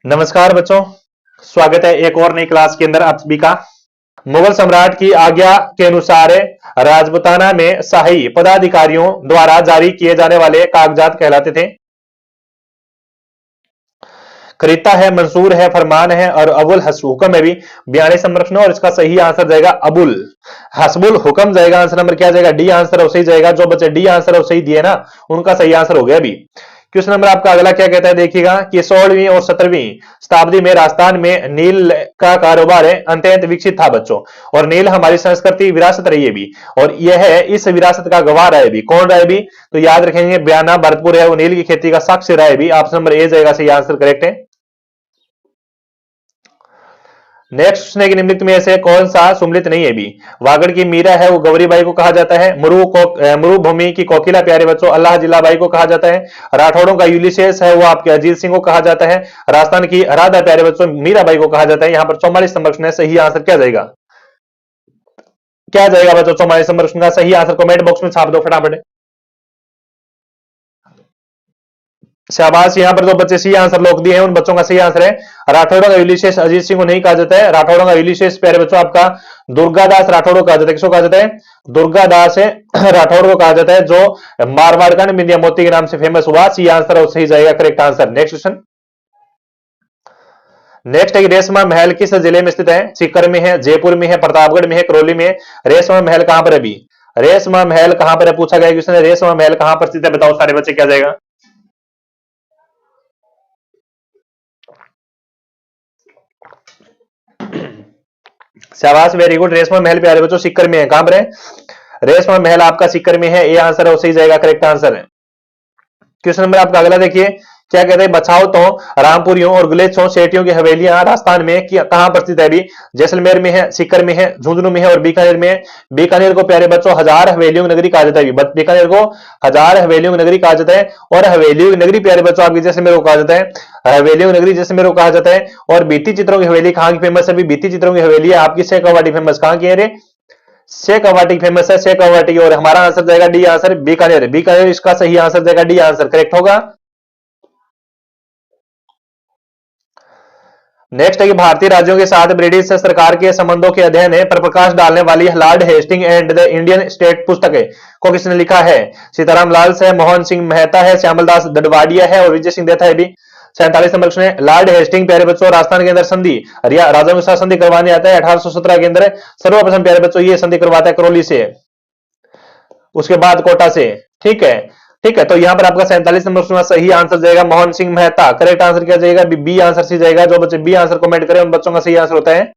नमस्कार बच्चों, स्वागत है एक और नई क्लास के अंदर आप सभी का। मुगल सम्राट की आज्ञा के अनुसार राजपूताना में शाही पदाधिकारियों द्वारा जारी किए जाने वाले कागजात कहलाते थे। खरीदता है, मंसूर है, फरमान है और अबुल हुक्म है भी। 42 नंबर प्रश्न और इसका सही आंसर जाएगा अबुल हसबुल हुक्म जाएगा। आंसर नंबर क्या जाएगा? डी आंसर सही जाएगा। जो बच्चे डी आंसर सही दिए ना उनका सही आंसर हो गया अभी। क्वेश्चन नंबर आपका अगला क्या कहता है, देखिएगा कि 16वीं और 17वीं शताब्दी में राजस्थान में नील का कारोबार अत्यंत विकसित था बच्चों, और नील हमारी संस्कृति विरासत रही है भी, और यह इस विरासत का गवाह रहा है भी। कौन रहा है भी? तो याद रखेंगे बयाना भरतपुर है वो नील की खेती का साक्ष्य रहा है भी। ऑप्शन नंबर ए जाएगा सही आंसर करेक्ट है। नेक्स्ट प्रश्न है कि निम्नलिखित में से कौन सा सुमलित नहीं है भी? वागड़ की मीरा है वो गौरीबाई को कहा जाता है। मरुभूमि की कोकिला प्यारे बच्चों अल्लाह जिलाबाई को कहा जाता है। राठौड़ों का यूलिसेस है वो आपके अजीत सिंह को कहा जाता है। राजस्थान की राधा प्यारे बच्चों मीराबाई को कहा जाता है। यहाँ पर 44 नंबर प्रश्न है, सही आंसर क्या जाएगा? क्या जाएगा बच्चों? 44 नंबर प्रश्न का सही आंसर कमेंट बॉक्स में छाप दो फटाफट। शाबाश, यहाँ पर जो बच्चे सही आंसर लोग दिए हैं उन बच्चों का सही आंसर है राठौड़ों का यूलिसेस अजीत सिंह को नहीं कहा जाता है। राठौड़ों का यूलिसेस प्यारे बच्चों आपका दुर्गादास राठौड़ को कहा जाता है। किसको कहा जाता है? दुर्गादास राठौड़ को कहा जाता है, जो मारवाड़ का बिंदिया मोती के नाम से फेमस हुआ। सी आंसर और सही जाएगा correct answer. Next question. Next है रेशमा महल किस जिले में स्थित है? सीकर में है, जयपुर में है, प्रतापगढ़ में है, करौली में है। रेशमा महल कहां पर है भी? रेशमा महल कहां पर है पूछा गया क्वेश्चन है। रेशमा महल कहां पर स्थित है बताओ सारे बच्चे, क्या जाएगा? शाबाश, वेरी गुड। रेशमा महल प्यारे बच्चों सीकर में है। कहां पर है? रेशमा महल आपका सीकर में है। ये आंसर है, सही जाएगा करेक्ट आंसर है। क्वेश्चन नंबर आपका अगला देखिए, क्या कहते हैं? बछाओ तो रामपुरियों और गुलेछों सेठियों की हवेलियां राजस्थान में कहां पर स्थित है भी? जैसलमेर में है, सीकर में है, झुंझुनू में है और बीकानेर में है। बीकानेर को प्यारे बच्चों हजार हवेलियों की नगरी कहा जाता है। बीकानेर को हजार हवेलियों की नगरी कहा जाता है, और हवेलियों की नगरी प्यारे बच्चों आपकी जैसलमेर को कहा जाता है। हवेलियों की नगरी जैसलमेर को कहा जाता है। और बीती चित्रों की हवेली कहां की फेमस है? बीती चित्रों की हवेली है आपकी शेखावाटी फेमस। कहां की है रे? शेखावाटी फेमस है, शेखावाटी। और हमारा आंसर जाएगा डी आंसर बीकानेर। बीकानेर इसका सही आंसर जाएगा, डी आंसर करेक्ट होगा। नेक्स्ट है कि भारतीय राज्यों के साथ ब्रिटिश सरकार के संबंधों के अध्ययन पर प्रकाश डालने वाली Lord Hasting and the Indian state पुस्तक को किसने लिखा है? सीताराम लाल है, मोहन सिंह मेहता है, श्यामलदास दडवाडिया है और विजय सिंह देथा है भी। 47 नंबर प्रश्न है, लॉर्ड हेस्टिंग प्यारे बच्चों राजस्थान के अंदर संधि राजाओं के साथ संधि करवाने आता है 1817 के अंदर। सर्वप्रथम प्यारे बच्चों ये संधि करवाता है करौली से, उसके बाद कोटा से। ठीक है, ठीक है। तो यहां पर आपका 47 नंबर प्रश्न सही आंसर जाएगा मोहन सिंह मेहता। करेक्ट आंसर क्या जाएगा? बी आंसर सी जाएगा। जो बच्चे बी आंसर कमेंट करें उन बच्चों का सही आंसर होता है।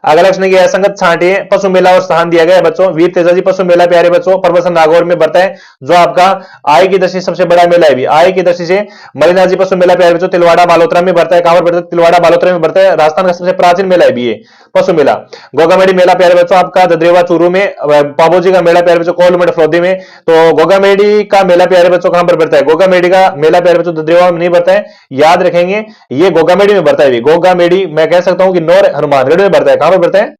अगला प्रश्न की असंगत छांटिए पशु मेला और स्थान दिया गया है बच्चों। वीर तेजाजी पशु मेला प्यारे बच्चों परबसन नागौर में बढ़ता है, जो आपका आय की दृष्टि सबसे बड़ा मेला है भी। आय की दृष्टि से मलिनाथ जी पशु मेला प्यारे बच्चों तिलवाड़ा बालोतरा में बढ़ता है। कहां पर बढ़ता है? तिलवाड़ा बालोतरा में बढ़ता है। राजस्थान का सबसे प्राचीन मेला है भी ये पशु मेला। गोगामेडी मेला प्यारे बच्चों आपका ददरेवा चूरू में। पाबोजी का मेला प्यारे बच्चों कोलमंड फलोदी में। तो गोगामेडी का मेला प्यारे बच्चों कहां पर बढ़ता है? गोगामेडी का मेला प्यारे बच्चों ददरेवा में नहीं बढ़ता है, याद रखेंगे ये गोगामेडी में बढ़ता है। गोगामेडी मैं कह सकता हूं कि नौर हनुमानगढ़ में बढ़ता है। कहां पर बढ़ता है?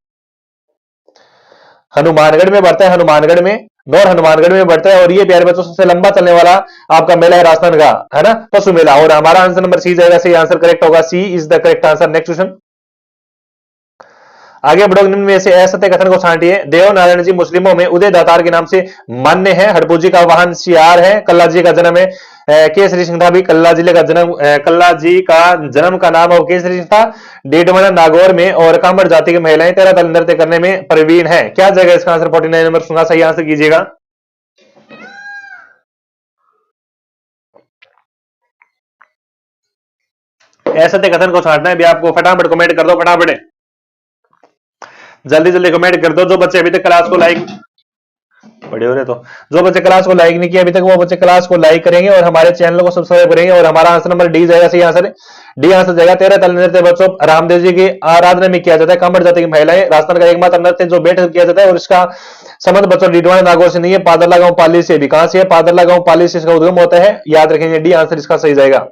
हनुमानगढ़ में बढ़ता है। हनुमानगढ़ में, नौर हनुमानगढ़ में बढ़ता है। और ये प्यारे बच्चों सबसे लंबा चलने वाला आपका मेला है राजस्थान का, है ना, पशु मेला। और हमारा आंसर नंबर सी जाएगा, सही आंसर करेक्ट होगा। C is the correct answer. Next question आगे बढ़ो। निम्न में से असत्य कथन को छांटिए। देव नारायण जी मुस्लिमों में उदय दातार के नाम से मान्य है। हड़पूजी का वाहन सियार है। कल्ला जी का जन्म है केसरी सिंह था भी। कल्ला जिले का जन्म, कल्ला जी का जन्म का नाम और केसरी सिंह था। डेडमना नागौर में। और कामड़ जाति की महिलाएं तेरह ताल नृत्य करने में प्रवीण है। क्या जगह इसका आंसर? 49 नंबर सुना, सही आंसर कीजिएगा। असत्य कथन को छांटना है भी आपको। फटाफट कमेंट कर दो, फटाफट जल्दी जल्दी कमेंट कर दो। जो बच्चे अभी तक क्लास को लाइक बड़े हो रहे, तो जो बच्चे क्लास को लाइक नहीं किया अभी तक वो बच्चे क्लास को लाइक करेंगे और हमारे चैनल को सब्सक्राइब करेंगे। और हमारा आंसर नंबर डी जाएगा, सही आंसर डी आंसर जाएगा। 13 ताल नृत्य बच्चों रामदेव जी की आराधना में किया जाता है। कामड़ जाति की महिलाएं राजस्थान का एकमात्र नृत्य जो बैठ किया जाता है। और इसका संबंध बच्चों डीडवाना नागौर से नहीं है, पादरला गांव पाली से भी। कहां से है? पादरला गांव पाली से इसका उद्गम होता है, याद रखेंगे। डी आंसर इसका सही जाएगा।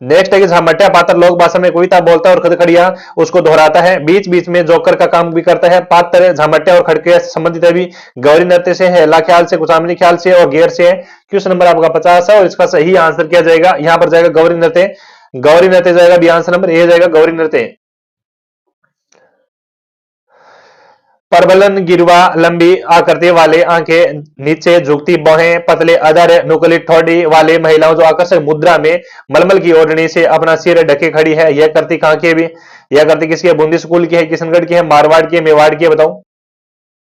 नेक्स्ट है कि झामट्या पात्र लोक भाषा में कविता बोलता है और खड़खड़िया उसको दोहराता है, बीच बीच में जोकर का काम भी करता है। पात्र झामट्या और खड़खड़िया से संबंधित है भी, गौरी नृत्य से है, ला ख्याल से, कुचामनी ख्याल से और घेर से है। क्वेश्चन नंबर आपका 50 है और इसका सही आंसर किया जाएगा, यहां पर जाएगा गौरी नृत्य। गौरी नृत्य जाएगा बी, आंसर नंबर ए जाएगा गौरी नृत्य। प्रबलन गिरवा लंबी आकृति वाले, आंखें नीचे झुकती, बाहें पतले अधर, नुकली ठोड़ी वाले महिलाओं जो आकर्षक मुद्रा में मलमल की ओढ़नी से अपना सिर ढके खड़ी है। यह करती कहां की है भी? यह करती किसकी है? बूंदी स्कूल की है, किशनगढ़ की है, मारवाड़ की है, मेवाड़ की है? बताओ,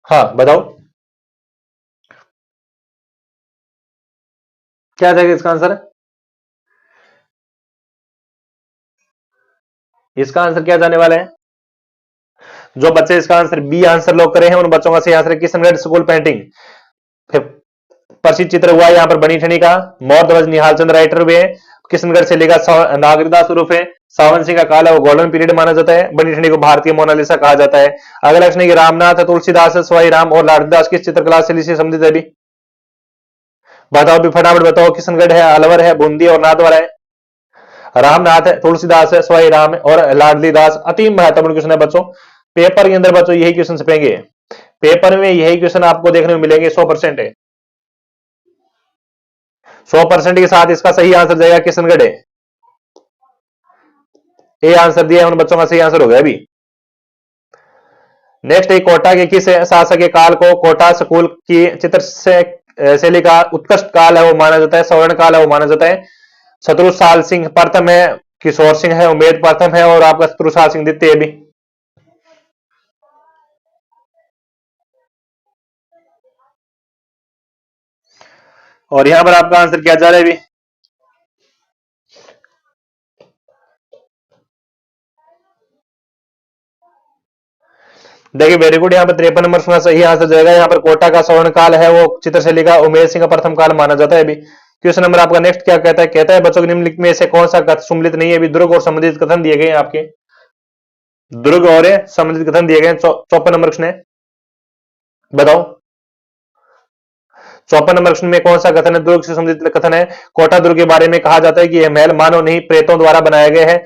हाँ बताओ क्या जाएगा इसका आंसर? इसका आंसर क्या जाने वाला है? जो बच्चे इसका आंसर बी आंसर लॉक करे हैं उन बच्चों का सही आंसर किशनगढ़ स्कूल पेंटिंग। फिर प्रसिद्ध चित्र हुआ यहाँ पर बनी ठनी का, मोर ध्वज निहाल चंद्र राइटर हुए, किशनगढ़ से लेकर नागरिकदास उर्फ है सावन सिंह का काल है वो गोल्डन पीरियड माना जाता है। बनी ठनी को भारतीय मोनालिसा कहा जाता है। अगला प्रश्न है कि रामनाथ, तुलसीदास, सवाई राम और लाडदास किस चित्रकला शैली से संबंधित है भी? बताओ भी फटाफट बताओ, किशनगढ़ है, अलवर है, बूंदी और नाथद्वारा है? रामनाथ है, तुलसीदास है, सवाई राम है और लाडली दास। अति महत्वपूर्ण क्वेश्चन है बच्चों, पेपर के अंदर बच्चों यही क्वेश्चन छपेंगे, पेपर में यही क्वेश्चन आपको देखने को मिलेंगे, 100% है। 100% के साथ इसका सही आंसर जाएगा किशनगढ़ है। ए आंसर दिया उन बच्चों का सही आंसर हो गया अभी। नेक्स्ट है कोटा के किस शासक के काल को कोटा स्कूल की चित्र से शैली का उत्कृष्ट काल है वो माना जाता है, स्वर्ण काल है वो माना जाता है? शत्रुसाल सिंह प्रथम है, किशोर सिंह है, उमेद प्रथम है और आपका शत्रुसाल सिंह द्वितीय भी। और यहां पर आपका आंसर क्या जा रहा है अभी? देखिए वेरी गुड, यहाँ पर 53 नंबर का सही आंसर जाएगा। यहाँ पर कोटा का स्वर्ण काल है वो चित्रशैली का उमेश सिंह का प्रथम काल माना जाता है अभी। क्वेश्चन नंबर आपका नेक्स्ट क्या कहता है? कहता है बच्चों के निम्नलिखित में से कौन सा कथन सम्मिलित नहीं है? अभी दुर्ग और संबंधित कथन दिए गए हैं आपके, दुर्ग और संबंधित कथन दिए गए। 54 नंबर प्रश्न है, बताओ 54 नंबर प्रश्न में कौन सा कथन है? दुर्ग से संबंधित कथन है। कोटा दुर्ग के बारे में कहा जाता है कि यह महल मानव नहीं प्रेतों द्वारा बनाया गया है।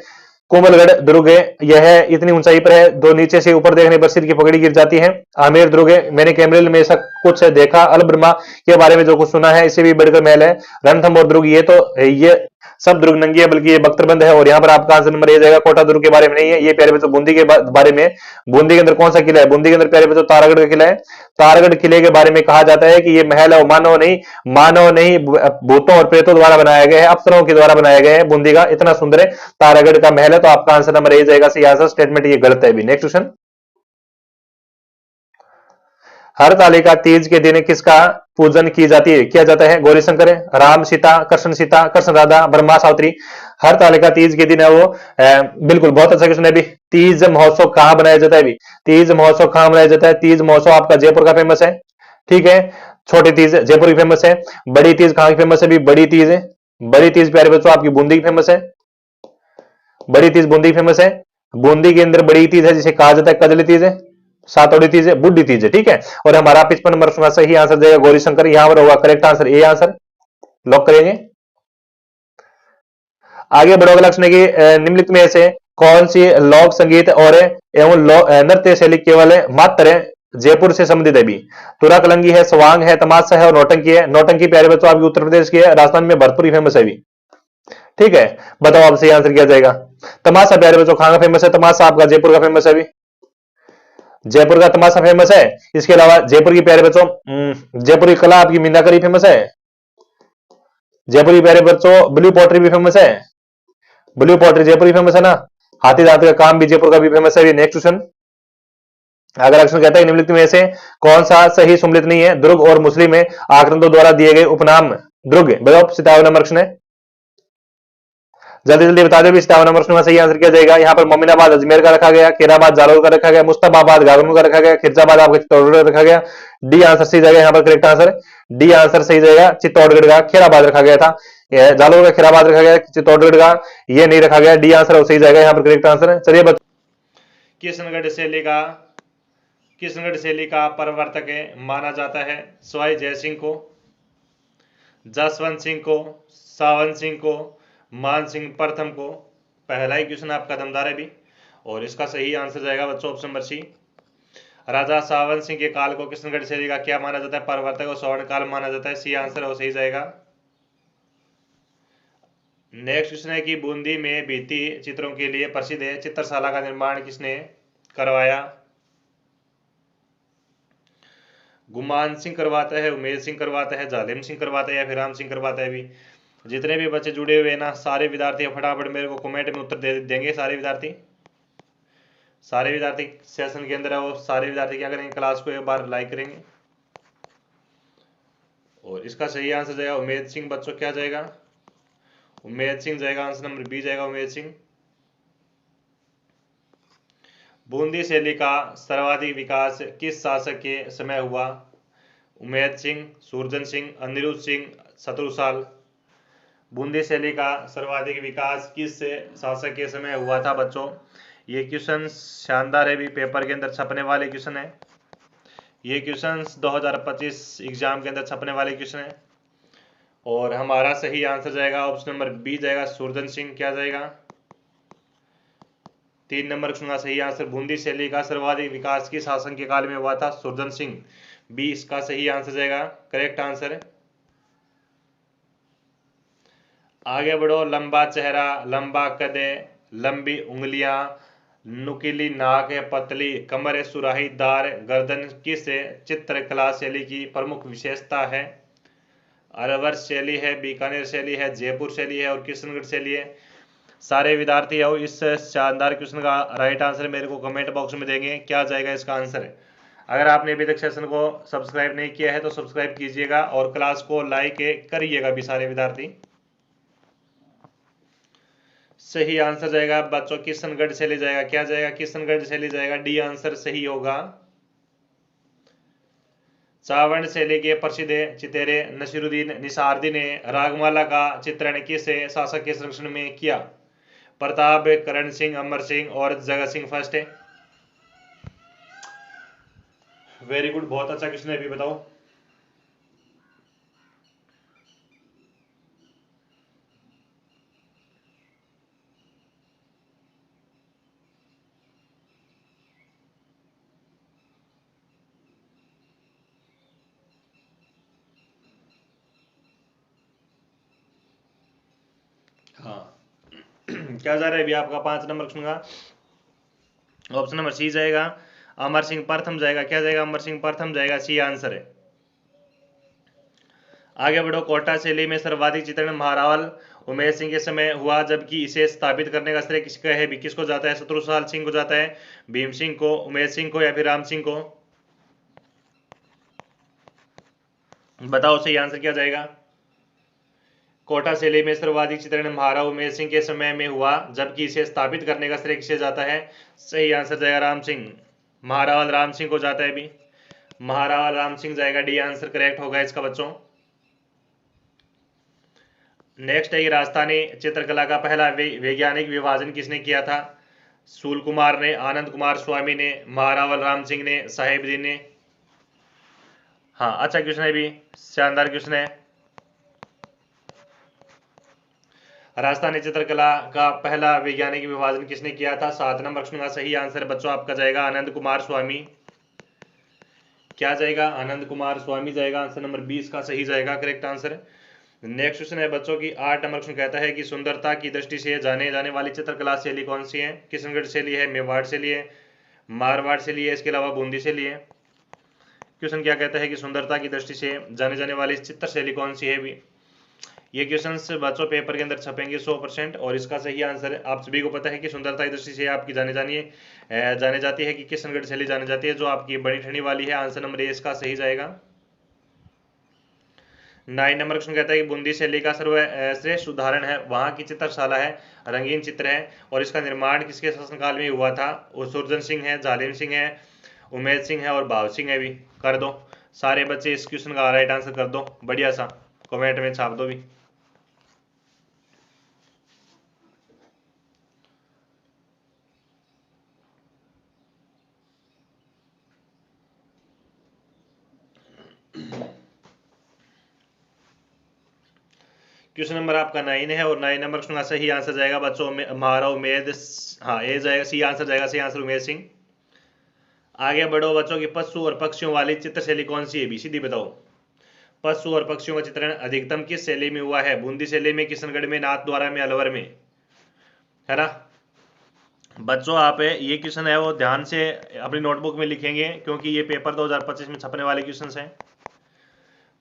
कोमलगढ़ दुर्ग यह इतनी ऊंचाई पर है, दो नीचे से ऊपर देखने पर सिर की पगड़ी गिर जाती है। आमेर दुर्ग मैंने कैमरे में ऐसा कुछ देखा, अल ब्रह्मा के बारे में जो कुछ सुना है इसे भी बढ़कर महल है। रणथंभौर दुर्ग ये सब दुर्ग नंगी है बल्कि ये बख्तरबंद है। और यहाँ पर आपका आंसर नंबर ए जाएगा, कोटा दुर्ग के बारे में नहीं है। ये प्यारे बच्चों बूंदी के बारे में, बूंदी के अंदर कौन सा किला है? बूंदी के अंदर प्यारे बच्चों तारागढ़ का किला है। तारागढ़ किले के बारे में कहा जाता है कि ये महल है मानव नहीं भूतों और प्रेतों द्वारा बनाया गया है, अप्सरों के द्वारा बनाया गया है। बूंदी का इतना सुंदर है तारागढ़ का महल है। तो आपका आंसर नंबर ए जाएगा, सही आंसर। स्टेटमेंट ये गलत है भी। नेक्स्ट क्वेश्चन, हरतालिका तीज के दिन किसका पूजन की जाती है किया जाता है? गौरी शंकर, राम सीता, कृष्ण राधा, ब्रह्मा सावित्री। हरतालिका तीज के दिन है वो बिल्कुल बहुत अच्छा क्वेश्चन है अभी। तीज महोत्सव कहां बनाया जाता है अभी? तीज महोत्सव कहां बनाया जाता है? तीज महोत्सव आपका जयपुर का फेमस है, ठीक है। छोटी तीज जयपुर की फेमस है। बड़ी तीज कहां की फेमस है अभी? बड़ी तीज है, बड़ी तीज प्यारे बच्चों आपकी बूंदी की फेमस है। बड़ी तीज बूंदी की फेमस है। बूंदी के अंदर बड़ी तीज है जिसे कहा जाता है कजली तीज है, सातौड़ी तीज है, बुड्ढी तीज है, ठीक है। और हमारा 55 नंबर प्रश्न सही आंसर जाएगा गौरी शंकर। यहां पर होगा correct answer A answer, lock करेंगे। आगे बढ़ो, अगला प्रश्न है कि निम्नलिखित में से कौन सी लोक संगीत और एवं नृत्य शैली केवल मात्र जयपुर से संबंधित है भी? तुरक लंगी है, स्वांग है, तमाशा है और नौटंकी है। नौटंकी प्यारे बच्चों आपकी उत्तर प्रदेश की है, राजस्थान में भरतपुर फेमस है भी, ठीक है। बताओ आप सही आंसर किया जाएगा। तमाशा प्यारे बच्चों कहां का फेमस है? तमाशा आपका जयपुर का फेमस है भी, जयपुर का तमाशा फेमस है। इसके अलावा जयपुर की प्यारे बच्चों जयपुर की कला आपकी मीनाकारी फेमस है। जयपुर की प्यारे बच्चों ब्लू पॉटरी भी फेमस है, ब्लू पॉटरी जयपुर की फेमस है ना। हाथी दांत का काम भी जयपुर का भी फेमस है। नेक्स्ट क्वेश्चन, अगर क्वेश्चन कहता है निम्नलिखित में से कौन सा सही सम्मिलित नहीं है? दुर्ग और मुस्लिम में आक्रांतों द्वारा दिए गए उपनाम दुर्ग। बताओ 57 नंबर प्रश्न है, जल्दी जल्दी बता दो भी। 57 नंबर प्रश्न का सही आंसर किया जाएगा। यहाँ पर मोमिनाबाद अजमेर का रखा गया, खेराबाद जालौर का रखा गया, मुस्तफाबाद गागनू का रखा गया, खिरजाबाद आपका चित्तौड़गढ़ का रखा गया। डी आंसर सही जाएगा, यहाँ पर करेक्ट आंसर डी आंसर सही जाएगा। चित्तौड़गढ़ का खेराबाद रखा गया था, जालौर का खेराबाद रखा गया, चित्तौड़गढ़ का ये नहीं रखा गया। डी आंसर सही जाएगा, यहाँ पर करेक्ट आंसर है। चलिए किशनगढ़ शैली का प्रवर्तक माना जाता है सवाई जयसिंह को, जसवंत सिंह को, सावन सिंह को, मान सिंह प्रथम को। पहला ही क्वेश्चन आपका दमदार है भी। और इसका सही आंसर जाएगा बच्चों ऑप्शन नंबर सी। राजा सावन सिंह के काल को किशनगढ़ शैली का क्या माना जाता है? प्रवर्तक और स्वर्ण काल माना जाता है। सी आंसर वो सही जाएगा। नेक्स्ट क्वेश्चन है कि बूंदी में भित्ति चित्रों के लिए प्रसिद्ध है चित्रशाला का निर्माण किसने करवाया? गुमान सिंह करवाता है, उमेश सिंह करवाता है, जालिम सिंह करवाता है या फिर राम सिंह करवाता है भी। जितने भी बच्चे जुड़े हुए हैं ना, सारे विद्यार्थी फटाफट मेरे को कमेंट में उत्तर दे देंगे। सारे विद्यार्थी सेशन के अंदर है वो सारे विद्यार्थी क्या करेंगे? क्लास को एक बार लाइक करेंगे। और इसका सही आंसर जाएगा उमेद सिंह। बच्चों क्या जाएगा? उमेद सिंह जाएगा। आंसर नंबर बी जाएगा उमेद सिंह। बूंदी शैली का सर्वाधिक विकास किस शासक के समय हुआ? उमेद सिंह, सुरजन सिंह, अनिरुद्ध सिंह, शत्रुसाल। बूंदी शैली का सर्वाधिक विकास किस शासक के समय हुआ था बच्चों? ये क्वेश्चन शानदार है भी, पेपर के अंदर छपने वाले क्वेश्चन है। ये क्वेश्चन 2025 एग्जाम के अंदर छपने वाले क्वेश्चन है। और हमारा सही आंसर जाएगा ऑप्शन नंबर बी जाएगा सुरजन सिंह। क्या जाएगा? 3 नंबर क्वेश्चन का सही आंसर बूंदी शैली का सर्वाधिक विकास किस शासन के काल में हुआ था? सुरजन सिंह। बी इसका सही आंसर जाएगा, करेक्ट आंसर है। आगे बढ़ो। लंबा चेहरा, लंबा कद, लंबी उंगलियां, नुकीली नाक, पतली कमर, सुराहीदार गर्दन किस चित्रकला शैली की प्रमुख विशेषता है? अरवर शैली है, बीकानेर शैली है, जयपुर शैली है और किशनगढ़ शैली है। सारे विद्यार्थी आओ इस शानदार क्वेश्चन का राइट आंसर मेरे को कमेंट बॉक्स में देंगे। क्या जाएगा इसका आंसर? अगर आपने अभी तक सेशन को सब्सक्राइब नहीं किया है तो सब्सक्राइब कीजिएगा और क्लास को लाइक करिएगा भी सारे विद्यार्थी। सही आंसर जाएगा बच्चों किशनगढ़ शैली जाएगा। क्या जाएगा? किशनगढ़ शैली जाएगा। डी आंसर सही होगा। चावर्ण शैली के प्रसिद्ध चितेरे नसीरुद्दीन निसारदी ने रागमाला का चित्रण किस शासक के संरक्षण में किया? प्रताप, करण सिंह, अमर सिंह और जगत सिंह फर्स्ट है। वेरी गुड, बहुत अच्छा क्वेश्चन है। अभी बताओ। हाँ क्या जा रहा है अभी आपका 5 नंबर क्वेश्चन का? ऑप्शन नंबर सी जाएगा, अमर सिंह प्रथम जाएगा। क्या जाएगा? अमर सिंह प्रथम जाएगा। सी आंसर है। आगे बढ़ो। कोटा शैली में सर्वाधिक चित्रण महारावल उमेश सिंह के समय हुआ, जबकि इसे स्थापित करने का श्रेय किसका है? किसको जाता है? शत्रुसाल सिंह को जाता है, भीम सिंह को, उमेश सिंह को या फिर राम सिंह को? बताओ सही आंसर क्या जाएगा? कोटा शैली में सर्वाधिक चित्रण महाराव उमेश सिंह के समय में हुआ, जबकि इसे स्थापित करने का श्रेय किसे जाता है? सही आंसर जाएगा राम सिंह। महारावल राम सिंह को जाता है भी। महारावल राम सिंह जाएगा। डी आंसर करेक्ट होगा इसका बच्चों। नेक्स्ट है कि राजस्थानी चित्रकला का पहला वैज्ञानिक विभाजन किसने किया था? सूल कुमार ने, आनंद कुमार स्वामी ने, महारावल राम सिंह ने, साहेबदीन ने? हाँ अच्छा क्वेश्चन है भी, शानदार क्वेश्चन है। राजस्थानी चित्रकला का पहला वैज्ञानिक विभाजन किसने किया था? 7 नंबर प्रश्न का सही आंसर बच्चों आपका जाएगा आनंद कुमार स्वामी। क्या जाएगा? आनंद कुमार स्वामी जाएगा। आंसर नंबर 20 का सही जाएगा, करेक्ट आंसर। नेक्स्ट क्वेश्चन है बच्चों की 8 नंबर क्वेश्चन कहता है कि सुंदरता की दृष्टि से जाने जाने वाली चित्रकला शैली कौन सी है? किशनगढ़ शैली है, मेवाड़ शैली है, मारवाड़ शैली है, इसके अलावा बूंदी शैली है। क्वेश्चन क्या कहता है कि सुंदरता की दृष्टि से जाने जाने वाली चित्र शैली कौन सी है भी? ये क्वेश्चन बच्चों पेपर के अंदर छपेंगे 100%। और इसका सही आंसर आप सभी को पता है कि सुंदरता की दृष्टि से आपकी जाने जाती है कि किशनगढ़ शैली जाने जाती है, जो आपकी बड़ी ठंडी वाली है। आंसर नंबर ए इसका सही जाएगा। 9 नंबर क्वेश्चन कहता है कि बूंदी शैली का सर्वश्रेष्ठ उदाहरण है वहाँ की चित्रशाला है, रंगीन चित्र है और इसका निर्माण किसके शासनकाल में हुआ था? वो सुरजन सिंह है, जालिम सिंह है, उमेद सिंह है और भाव सिंह है भी। कर दो सारे बच्चे इस क्वेश्चन का राइट आंसर कर दो, बढ़िया सा कमेंट में छाप दो भी। क्वेश्चन नंबर आपका 9 है और 9 नंबर का सही आंसर जाएगा बच्चों में हमारा उमेद, हाँ ए जाएगा, सी आंसर जाएगा, सही आंसर उमेद सिंह। आगे बढ़ो बच्चों की पशु और पक्षियों वाली चित्रशैली कौन सी है भी, सीधी बताओ। पशु और पक्षियों का चित्रण अधिकतम किस शैली में हुआ है? बूंदी शैली में, किशनगढ़ में, नाथद्वारा में, अलवर में, है ना। बच्चों आप ये क्वेश्चन है वो ध्यान से अपनी नोटबुक में लिखेंगे क्योंकि ये पेपर 2025 में छपने वाले क्वेश्चन हैं।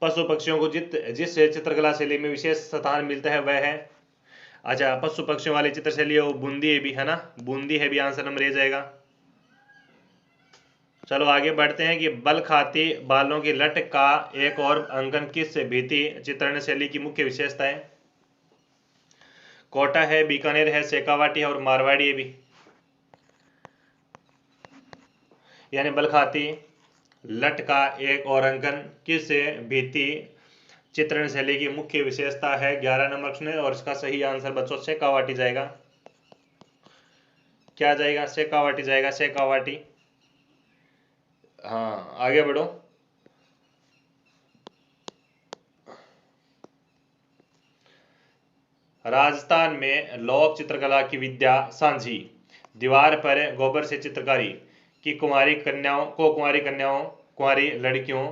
पशु पक्षियों को जिस चित्रकला शैली में विशेष स्थान मिलता है वह है, अच्छा पशु पक्षियों वाली चित्रशैली है वो बूंदी है भी, है ना, बूंदी है भी, आंसर नंबर ए जाएगा। चलो आगे बढ़ते हैं कि बल खाती बालों की लट का एक और अंकन किस भित्ति चित्रण शैली की मुख्य विशेषता है? कोटा है, बीकानेर है, शेखावाटी है और मारवाड़ी है भी, यानी बल खाती लट का एक और अंकन किस भित्ति चित्रण शैली की मुख्य विशेषता है? 11 नंबर में, और इसका सही आंसर बच्चों शेखावाटी जाएगा। क्या जाएगा? शेखावाटी जाएगा, शेखावाटी। हाँ आगे बढ़ो। राजस्थान में लोक चित्रकला की विद्या सांझी, दीवार पर गोबर से चित्रकारी की कुंवारी कन्याओं कुंवारी लड़कियों,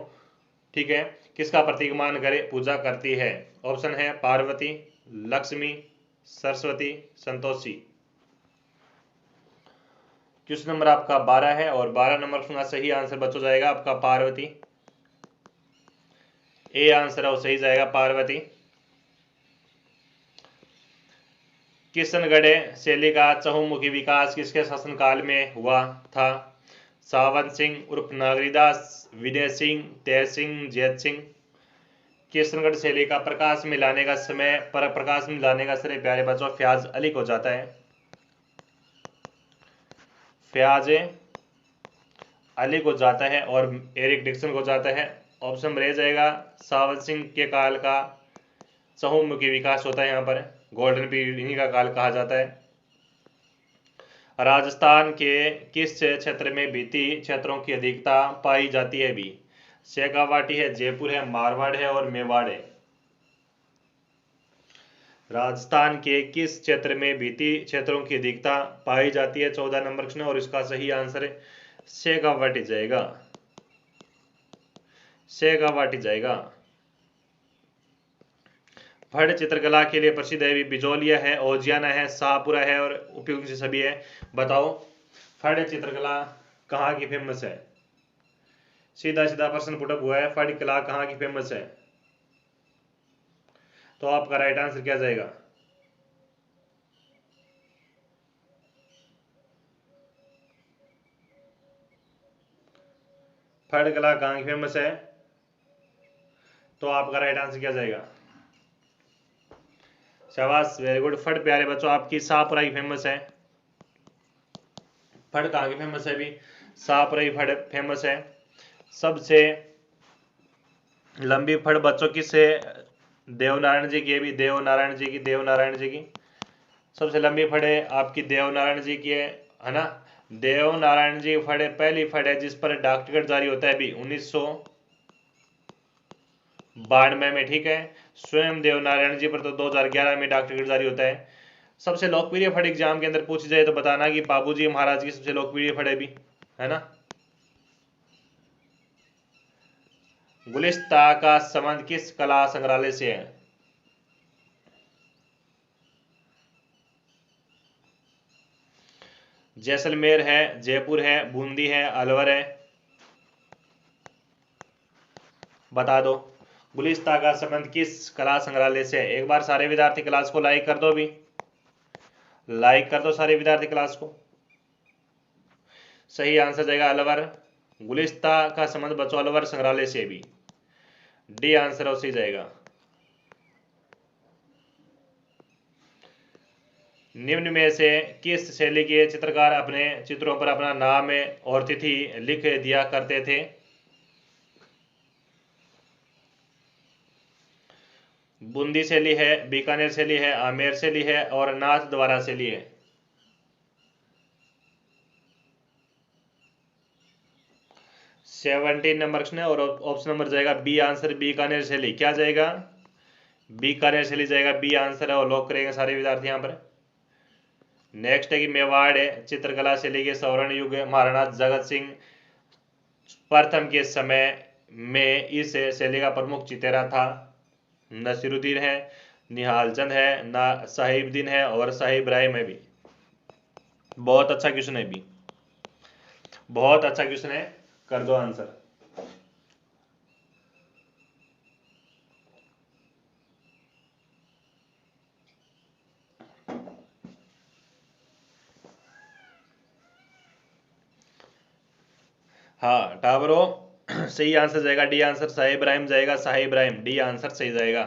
ठीक है, किसका प्रतीक मान कर पूजा करती है? ऑप्शन है पार्वती, लक्ष्मी, सरस्वती, संतोषी। क्वेश्चन नंबर आपका 12 है और 12 नंबर का सही आंसर बच्चों जाएगा आपका पार्वती, ए आंसर है वो सही जाएगा पार्वती। किशनगढ़ शैली का चहुमुखी विकास किसके शासनकाल में हुआ था? सावन सिंह उर्फ नागरीदास, विजय सिंह, तेज सिंह, जैत सिंह। किशनगढ़ शैली का प्रकाश में लाने का श्रेय प्यारे बच्चों फयाज अली को जाता है, फयाज अली को जाता है और एरिक डिक्सन को जाता है। ऑप्शन रह जाएगा सावन सिंह के काल का चहुमुखी विकास होता है, यहाँ पर गोल्डन पीरियड इन्हीं का काल कहा जाता है। राजस्थान के किस क्षेत्र में भित्ति क्षेत्रों की अधिकता पाई जाती है भी? शेखावाटी है, जयपुर है, मारवाड़ है और मेवाड़ है। राजस्थान के किस क्षेत्र में भित्ति क्षेत्रों की अधिकता पाई जाती है? 14 नंबर प्रश्न, और इसका सही आंसर शेखावाटी जाएगा, शेखावाटी जाएगा। फड़ चित्रकला के लिए प्रसिद्ध है भी, बिजोलिया है, ओजियाना है, शाहपुरा है और उपयुक्त से सभी है। बताओ फड़ चित्रकला कहाँ की फेमस है? सीधा सीधा प्रश्न पुटअप हुआ है, फड़ कला कहाँ की फेमस है? तो आपका राइट आंसर क्या जाएगा? फड़ कला कहाँ की फेमस है? तो आपका राइट आंसर क्या जाएगा? शाबाश, वेरी गुड। फड़ प्यारे बच्चों आपकी शाहपुरा की फेमस है। फड़ कहाँ की फेमस है भी? शाहपुरा की फड़ फेमस है। सबसे लंबी फड़ बच्चों की से देवनारायण जी की, भी देवनारायण जी की सबसे लंबी फड़ है आपकी देवनारायण जी की है ना। देवनारायण जी फड़ पहली फड़ है जिस पर डाक टिकट जारी होता है भी 1992 में, ठीक है। स्वयं देवनारायण जी पर तो 2011 में डाक टिकट जारी होता है। सबसे लोकप्रिय फड़ एग्जाम के अंदर पूछी जाए तो बताना कि बाबूजी महाराज की सबसे लोकप्रिय फड़ है भी, है ना। गुलिस्ता का संबंध किस कला संग्रहालय से है? जैसलमेर है, जयपुर है, बूंदी है, अलवर है, बता दो। गुलिस्ता का संबंध किस कला संग्रहालय से है? एक बार सारे विद्यार्थी क्लास को लाइक कर दो, भी लाइक कर दो सारे विद्यार्थी क्लास को। सही आंसर जाएगा अलवर। गुलिस्ता का संबंध बच्चों अलवर संग्रहालय से भी, डी आंसर उसी जाएगा। निम्न में से किस शैली के चित्रकार अपने चित्रों पर अपना नाम और तिथि लिख दिया करते थे? बूंदी शैली है, बीकानेर शैली है, आमेर शैली है और नाथद्वारा शैली है। 17 नंबर प्रश्न है और ऑप्शन नंबर जाएगा बी आंसर, बीकानेर शैली। क्या जाएगा? बीकानेर चली जाएगा, बी आंसर है और लॉक करेंगे सारे विद्यार्थी यहाँ पर। नेक्स्ट है कि मेवाड़ है, चित्रकला शैली के स्वर्ण युग है, महाराणा जगत सिंह प्रथम के समय में इस शैली का प्रमुख चितेरा था। नसीरुद्दीन है, निहाल चंद है, ना साहिबुद्दीन है और साहिब इब्राहिम है भी। बहुत अच्छा क्वेश्चन है भी, बहुत अच्छा क्वेश्चन है, कर दो आंसर। हाँ टावरो सही आंसर जाएगा, डी आंसर साहिब इब्राहिम जाएगा, साहिब इब्राहिम डी आंसर सही जाएगा।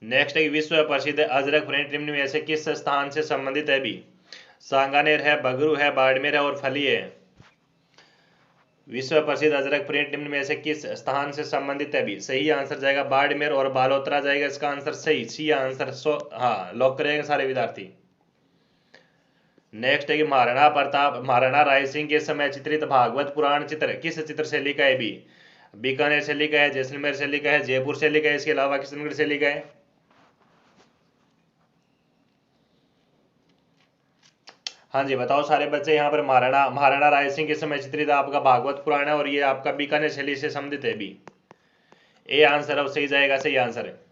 नेक्स्ट है विश्व प्रसिद्ध अजरक प्रिंट निम्न में से किस स्थान से संबंधित है भी? सांगानेर है, बगरू है, बाड़मेर है और फली है। विश्व प्रसिद्ध अजरक प्रिंट निम्न में से किस स्थान से संबंधित है भी? सही आंसर जाएगा बाड़मेर और बालोतरा जाएगा इसका आंसर सही, सी आंसर। हाँ लॉक करेंगे सारे विद्यार्थी। नेक्स्ट है कि महाराणा प्रताप महाराणा राय सिंह के समय चित्रित भागवत पुराण चित्र किस चित्र शैली का है भी? बीकानेर शैली का है, जैसलमेर शैली का है, जयपुर शैली का है, इसके अलावा किशनगढ़ शैली का है। हाँ जी बताओ सारे बच्चे यहाँ पर। महाराणा राय सिंह के समय चित्रित आपका भागवत पुराण है और ये आपका बीकानेर शैली से संबंधित है भी। ए आंसर अब सही जाएगा, सही आंसर है।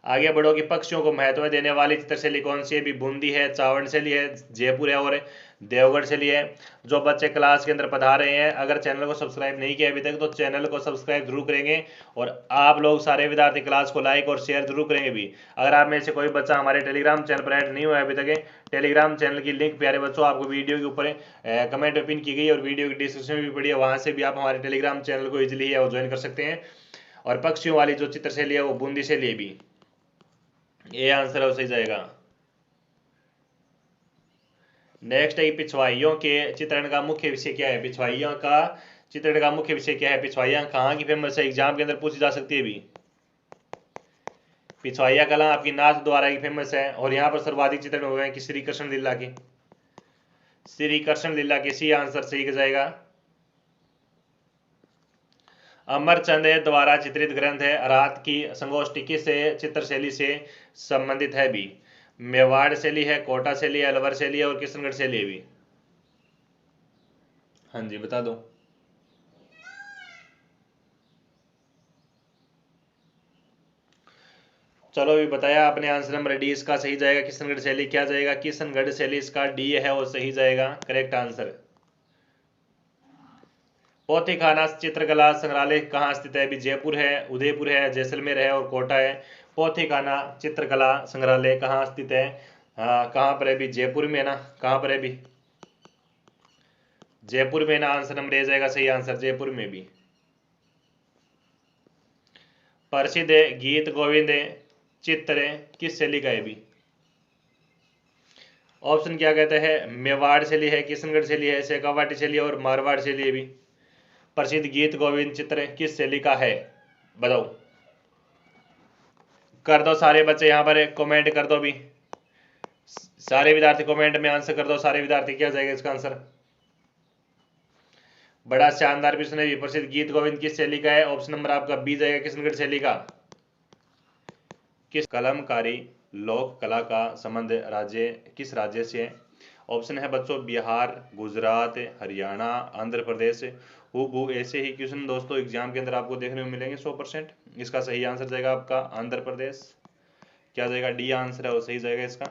आगे बढ़ो कि पक्षियों को महत्व देने वाली चित्र शैली कौन सी है भी? बूंदी है, चावड़ शैली है, जयपुर है और देवगढ़ शैली है। जो बच्चे क्लास के अंदर पढ़ा रहे हैं, अगर चैनल को सब्सक्राइब नहीं किया अभी तक तो चैनल को सब्सक्राइब जरूर करेंगे और आप लोग सारे विद्यार्थी क्लास को लाइक और शेयर जरूर करेंगे भी। अगर आप में से कोई बच्चा हमारे टेलीग्राम चैनल पर ऐड नहीं हुआ है अभी तक, टेलीग्राम चैनल की लिंक प्यारे बच्चों आपको वीडियो के ऊपर कमेंट में पिन की गई और वीडियो की डिस्क्रिप्शन में भी पड़ी है, वहां से भी आप हमारे टेलीग्राम चैनल को इजिली ज्वाइन कर सकते हैं। और पक्षियों वाली जो चित्र शैली है वो बूंदी शैली है भी। ये आंसर हो सही जाएगा। नेक्स्ट है पिछवाइयों के चित्रण का मुख्य विषय क्या है? पिछवाइयों का चित्रण का मुख्य विषय क्या है? पिछवाइयां कहाँ की फेमस है? एग्जाम के अंदर पूछी जा सकती है भी। पिछवाइया कला आपकी नाथ द्वारा की फेमस है और यहाँ पर सर्वाधिक चित्रण हुए हैं कि श्री कृष्ण लीला के, श्री कृष्ण लीला के, सी आंसर सही जाएगा। अमरचंद द्वारा चित्रित ग्रंथ है रात की संगोष्ठी किस चित्र शैली से संबंधित है भी? मेवाड़ शैली है, कोटा शैली है, अलवर शैली है और किशनगढ़ शैली है भी। हाँ जी बता दो। चलो अभी बताया आपने आंसर नंबर डी इसका सही जाएगा। किशनगढ़ शैली क्या जाएगा? किशनगढ़ शैली इसका डी है और सही जाएगा, करेक्ट आंसर। पोथीखाना चित्रकला संग्रहालय कहाँ स्थित है? भी जयपुर है, उदयपुर है, जैसलमेर है और कोटा है। पोथीखाना चित्रकला संग्रहालय कहाँ स्थित है? कहाँ पर है भी? जयपुर में है ना, कहाँ पर है भी? जयपुर में ना, आंसर नंबर ए जाएगा, सही आंसर जयपुर में भी। प्रसिद्ध गीत गोविंद चित्र किस शैली का है भी? ऑप्शन क्या कहते हैं? मेवाड़ शैली है, किशनगढ़ शैली है, शेखावाटी शैली और मारवाड़ शैली है भी। प्रसिद्ध गीत गोविंद चित्र किस शैली का है बताओ। कर दो सारे बच्चे यहाँ पर कमेंट कर दो भी, सारे विद्यार्थी कमेंट में आंसर कर दो सारे विद्यार्थी, क्या जाएगा इसका आंसर? बड़ा शानदार प्रश्न है। प्रसिद्ध गीत गोविंद किस शैली का है? ऑप्शन नंबर आपका बी जाएगा, किशनगढ़ शैली का। किस कलमकारी लोक कला का संबंध राज्य किस राज्य से है? ऑप्शन है बच्चों बिहार, गुजरात, हरियाणा, आंध्र प्रदेश। हूबहू ऐसे ही क्वेश्चन दोस्तों एग्जाम के अंदर आपको देखने को मिलेंगे 100%। इसका सही आंसर जाएगा आपका आंध्र प्रदेश, क्या जाएगा? डी आंसर है और सही जाएगा इसका।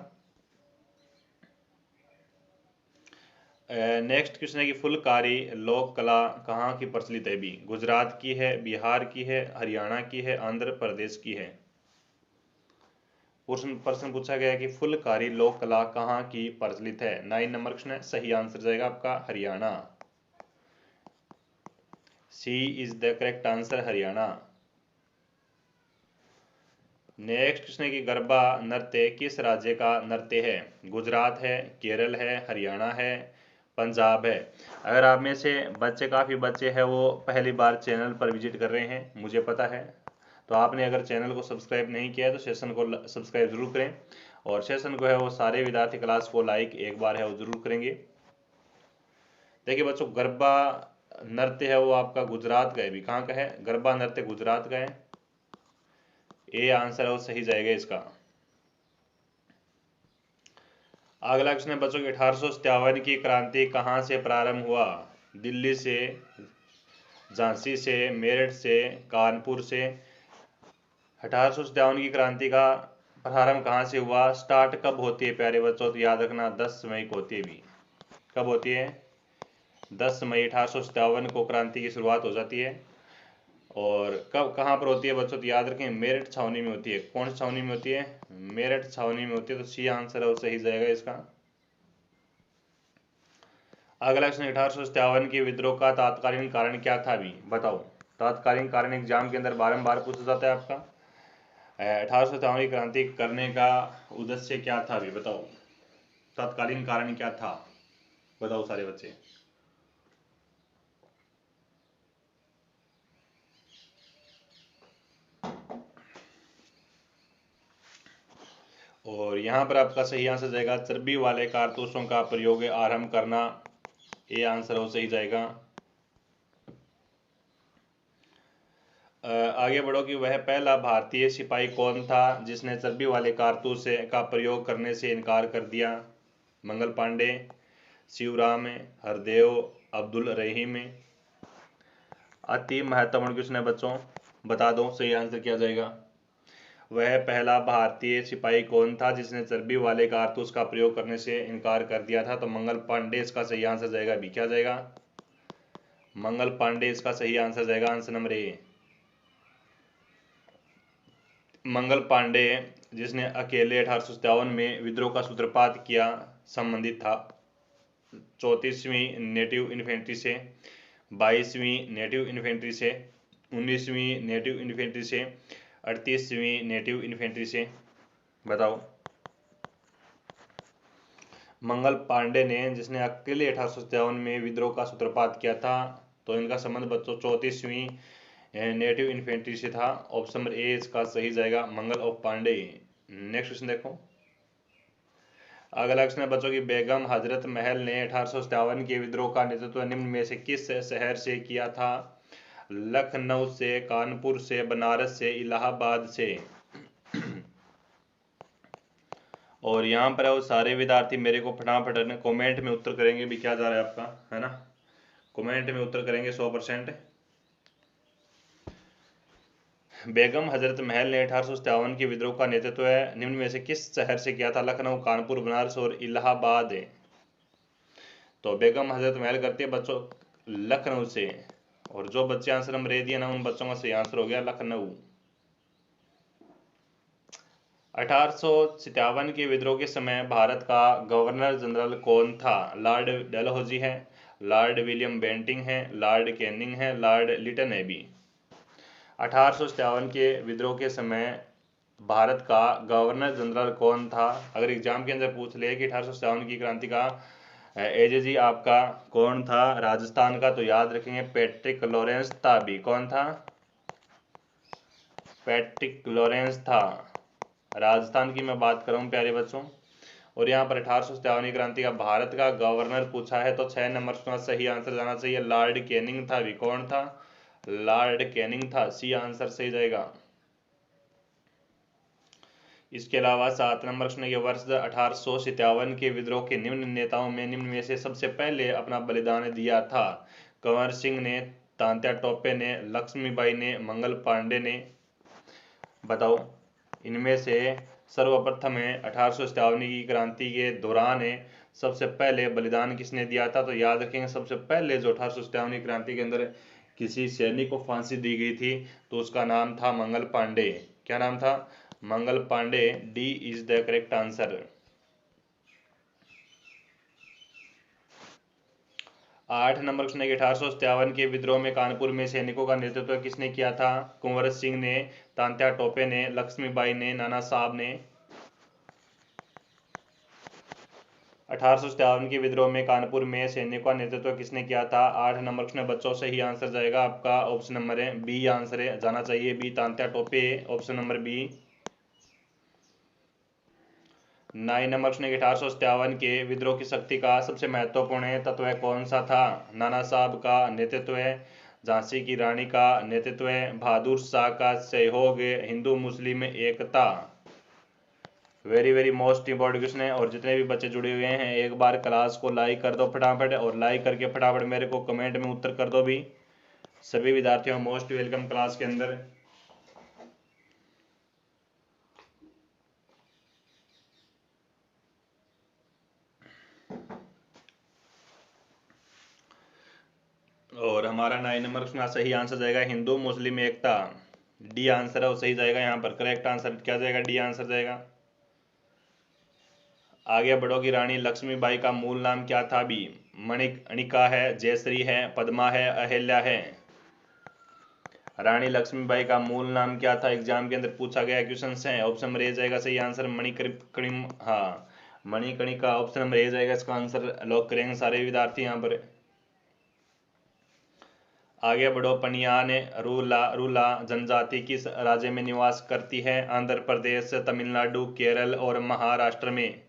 नेक्स्ट क्वेश्चन है कि फुलकारी लोक कला कहाँ की प्रचलित है भी? गुजरात की है, बिहार की है, हरियाणा की है, आंध्र प्रदेश की है। प्रश्न पूछा गया है कि फुलकारी लोक कला कहाँ की प्रचलित है। 9 नंबर क्वेश्चन है, सही आंसर जाएगा आपका Haryana, C is the correct answer, Haryana. Next question है कि गरबा नृत्य किस राज्य का नृत्य है? गुजरात है, केरल है, हरियाणा है, पंजाब है। अगर आप में से काफ़ी बच्चे हैं वो पहली बार चैनल पर विजिट कर रहे हैं, मुझे पता है, तो आपने अगर चैनल को सब्सक्राइब नहीं किया है तो सेशन को सब्सक्राइब जरूर करें और सेशन को है वो सारे विद्यार्थी क्लास को लाइक एक बार है वो जरूर करेंगे। देखिए बच्चों, गरबा नृत्य है वो आपका गुजरात का है, भी कहाँ का है, गरबा नृत्य गुजरात का है। ए आंसर है वो सही जाएगा इसका। अगला क्वेश्चन है बच्चों की 1857 की क्रांति कहाँ से प्रारंभ हुआ? दिल्ली से, झांसी से, मेरठ से, कानपुर से। 1857 की क्रांति का प्रारंभ कहाँ से हुआ? स्टार्ट कब होती है प्यारे बच्चों? तो याद रखना 10 मई को होती है। भी कब होती है? 10 मई 1857 को क्रांति की शुरुआत हो जाती है। और कब कहाँ पर होती है बच्चों? तो याद रखें मेरठ छावनी में होती है। कौन सी छावनी में होती है? मेरठ छावनी में होती है। तो सी आंसर है वो सही जाएगा इसका। अगला क्वेश्चन 1857 के विद्रोह का तात्कालीन कारण क्या था? भी बताओ। तात्कालीन कारण एग्जाम के अंदर बारंबार पूछा जाता है आपका। 1857 की क्रांति करने का उद्देश्य क्या था? भी बताओ, तात्कालीन कारण क्या था? बताओ सारे बच्चे। और यहाँ पर आपका सही आंसर जाएगा चर्बी वाले कारतूसों का प्रयोग आरंभ करना। ये आंसर हो सही जाएगा। आगे बढ़ो कि वह पहला भारतीय सिपाही कौन था जिसने चर्बी वाले कारतूस का प्रयोग करने से इनकार कर दिया? मंगल पांडे, शिवराम, हरदेव, अब्दुल रहीम। अति महत्वपूर्ण क्वेश्चन है बच्चों, बता दो सही आंसर क्या जाएगा। वह पहला भारतीय सिपाही कौन था जिसने चर्बी वाले कारतूस का प्रयोग करने से इनकार कर दिया था? तो मंगल पांडे इसका सही आंसर जाएगा। भी क्या जाएगा? मंगल पांडे इसका सही आंसर जाएगा। Answer number A, Mangal Pandey, जिसने अकेले 1857 में विद्रोह का सूत्रपात किया, संबंधित था 34वीं नेटिव इन्फेंट्री से, 22वीं नेटिव इन्फेंट्री से, 19वीं नेटिव इन्फेंट्री से, 38वीं नेटिव इन्फेंट्री से। बताओ। मंगल पांडे ने, जिसने अकेले 1857 में विद्रोह का सूत्रपात किया था, तो इनका संबंध बच्चों 34वीं नेटिव इन्फेंट्री से था। ऑप्शन नंबर ए इसका सही जाएगा, मंगल ऑफ पांडे। नेक्स्ट क्वेश्चन देखो। अगला क्वेश्चन है बच्चों की बेगम हजरत महल ने 1857 के विद्रोह का नेतृत्व निम्न में से किस शहर से किया था? लखनऊ से, कानपुर से, बनारस से, इलाहाबाद से। और यहाँ पर वो सारे विद्यार्थी मेरे को फटाफट कमेंट में उत्तर करेंगे भी क्या जा रहा है आपका, है ना। कमेंट में उत्तर करेंगे 100%। बेगम हजरत महल ने 1857 के विद्रोह का नेतृत्व निम्न में से किस शहर से किया था? लखनऊ, कानपुर, बनारस और इलाहाबाद। तो बेगम हजरत महल करती है बच्चों लखनऊ से। और जो बच्चे आंसर नंबर ए दिए ना, उन बच्चों का सही आंसर हो गया लखनऊ। 1857 के विद्रोह के समय भारत का गवर्नर जनरल कौन था? लॉर्ड डलहौजी है, लॉर्ड विलियम बेंटिंग है, लॉर्ड कैनिंग है, लॉर्ड लिटन है। भी 1857 के विद्रोह के समय भारत का गवर्नर जनरल कौन था? अगर एग्जाम के अंदर पूछ ले कि 1857 की क्रांति का एजेजी आपका कौन था राजस्थान का, तो याद रखेंगे पैट्रिक लॉरेंस था। भी कौन था? पैट्रिक लॉरेंस था। राजस्थान की मैं बात कर रहा हूँ प्यारे बच्चों। और यहाँ पर 1857 की क्रांति का भारत का गवर्नर पूछा है, तो 6 नंबर का सही आंसर जाना चाहिए लॉर्ड कैनिंग था। भी कौन था? लॉर्ड कैनिंग था। सी आंसर सही जाएगा। इसके अलावा 7 नंबर प्रश्न के वर्ष 1857 के विद्रोह के निम्न नेताओं में निम्न में से सबसे पहले अपना बलिदान दिया था? कंवर सिंह ने, तांत्या टोपे ने, लक्ष्मीबाई ने, मंगल पांडे ने। बताओ इनमें से सर्वप्रथम है 1857 की क्रांति के दौरान सबसे पहले बलिदान किसने दिया था? तो याद रखेंगे सबसे पहले जो 1857 की क्रांति के अंदर किसी सैनिक को फांसी दी गई थी, तो उसका नाम था मंगल पांडे। क्या नाम था? Mangal Pandey. D is the correct answer. 8 number प्रश्न है 1857 के विद्रोह में कानपुर में सैनिकों का नेतृत्व किसने किया था? कुंवर सिंह ने, तांत्या टोपे ने, लक्ष्मीबाई ने, नाना साहब ने। 1857 के विद्रोह में कानपुर में सैनिकों का नेतृत्व किसने किया था? 8 नंबर प्रश्न बच्चों सही आंसर जाएगा आपका ऑप्शन नंबर है बी आंसर है जाना चाहिए। B Tantia Tope, option number B. 9 number प्रश्न 1857 के विद्रोह की शक्ति का सबसे महत्वपूर्ण तत्व कौन सा था? नाना साहब का नेतृत्व, झांसी की रानी का नेतृत्व, बहादुर शाह का सहयोग, हिंदू मुस्लिम एकता। Very very most important question है। और जितने भी बच्चे जुड़े हुए हैं एक बार क्लास को लाइक कर दो फटाफट, और लाइक करके फटाफट मेरे को कमेंट में उत्तर कर दो भी। सभी विद्यार्थियों मोस्ट वेलकम क्लास के अंदर। और हमारा 9 नंबर प्रश्न सही आंसर जाएगा हिंदू मुस्लिम एकता। डी आंसर है वो सही जाएगा यहाँ पर। करेक्ट आंसर क्या जाएगा? डी आंसर जाएगा। आगे बढ़ोगी। रानी लक्ष्मीबाई का मूल नाम क्या था? बी मणिका है, जयश्री है, पद्मा है, अहिल्या है। रानी लक्ष्मीबाई का मूल नाम क्या था? एग्जाम के अंदर पूछा गया क्वेश्चन है। ऑप्शन नंबर ए जाएगा सही आंसर मणिकर्णिका। हाँ, मणिकर्णिका ऑप्शन नंबर ए जाएगा इसका आंसर। लॉक करेंगे सारे विद्यार्थी यहाँ पर। आगे बढ़ो। पनियान रूला जनजाति किस राज्य में निवास करती है? आंध्र प्रदेश, तमिलनाडु, केरल और महाराष्ट्र में।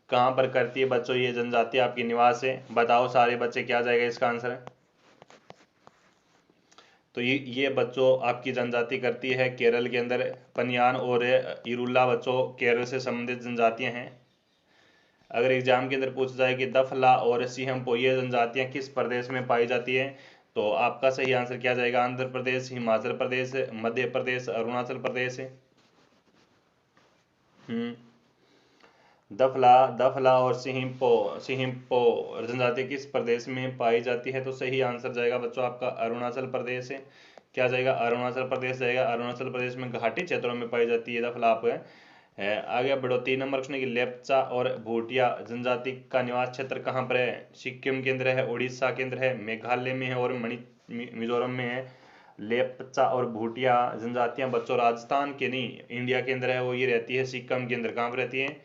कहाँ पर करती है बच्चों ये जनजाति आपकी निवास है? बताओ सारे बच्चे क्या जाएगा इसका आंसर। तो ये बच्चों आपकी जनजाति करती है केरल के अंदर। पनियान और इरुला बच्चों केरल से संबंधित जनजातियां हैं। अगर एग्जाम के अंदर पूछा जाए कि दफला और सिहमपो ये जनजातियां किस प्रदेश में पाई जाती है, तो आपका सही आंसर क्या जाएगा? आंध्र प्रदेश, हिमाचल प्रदेश, मध्य प्रदेश, अरुणाचल प्रदेश। दफला और सिहिम्पो जनजाति किस प्रदेश में पाई जाती है? तो सही आंसर जाएगा बच्चों आपका अरुणाचल प्रदेश है। क्या जाएगा? अरुणाचल प्रदेश जाएगा। अरुणाचल प्रदेश में घाटी क्षेत्रों में पाई जाती है दफला आप है। आगे बढ़ो। 3 नंबर प्रश्न की लेप्चा और भूटिया जनजाति का निवास क्षेत्र कहाँ पर है? सिक्किम के अंदर है, उड़ीसा के अंदर है, मेघालय में है और मिजोरम में है। लेप्चा और भूटिया जनजातियां बच्चों राजस्थान के नहीं इंडिया के अंदर है, वो ये रहती है सिक्किम के अंदर। कहाँ पर रहती है?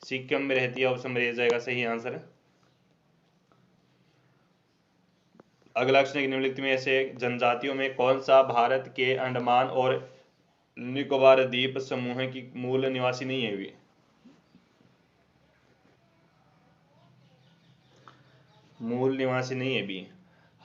सिक्किम में रहती है। ऑप्शन नंबर ए जाएगा सही आंसर। अगला क्वेश्चन निम्नलिखित में ऐसे जनजातियों में कौन सा भारत के अंडमान और निकोबार द्वीप समूह की मूल निवासी नहीं है? भी मूल निवासी नहीं है। भी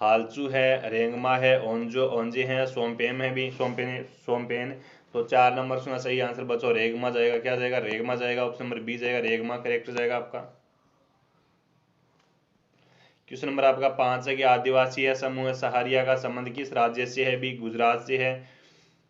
हालचू है, रेंगमा है, ओंजे है, सोमपेन है। भी सोमपेन। तो 4 नंबर सुना सही आंसर बच्चों रेगमा जाएगा। क्या जाएगा? रेगमा जाएगा। ऑप्शन नंबर बी जाएगा रेगमा करेक्ट जाएगा आपका। क्वेश्चन नंबर आपका 5 है कि आदिवासी समूह सहारिया का संबंध किस राज्य से है? भी गुजरात से है,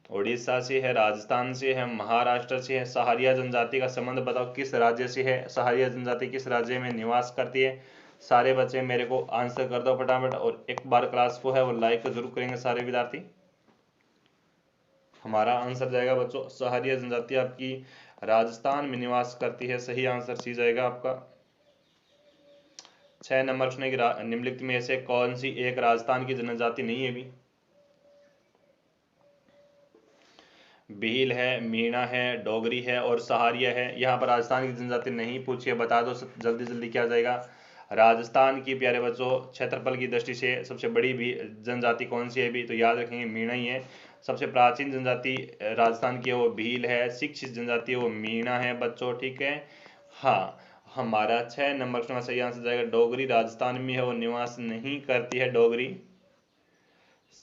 उड़ीसा से है, राजस्थान से है, महाराष्ट्र से है। सहारिया जनजाति का संबंध बताओ किस राज्य से है? सहारिया जनजाति किस राज्य में निवास करती है? सारे बच्चे मेरे को आंसर कर दो फटाफट, और एक बार क्लास को है वो लाइक जरूर करेंगे सारे विद्यार्थी। हमारा आंसर जाएगा बच्चों सहारिया जनजाति आपकी राजस्थान में निवास करती है। सही आंसर सी जाएगा आपका। 6 नंबर प्रश्न की निम्नलिखित में से कौन सी एक राजस्थान की जनजाति नहीं है? भी भील है, मीणा है, डोगरी है और सहारिया है। यहाँ पर राजस्थान की जनजाति नहीं पूछी है, बता दो जल्दी जल्दी क्या जाएगा। राजस्थान की प्यारे बच्चों क्षेत्रफल की दृष्टि से सबसे बड़ी भी जनजाति कौन सी है? भी तो याद रखेंगे मीणा ही है। सबसे प्राचीन जनजाति राजस्थान की है वो भील है। शिक्षित जनजाति वो मीणा है बच्चों, ठीक है। हाँ, हमारा 6 नंबर का सही आंसर जाएगा डोगरी राजस्थान में है वो निवास नहीं करती है डोगरी।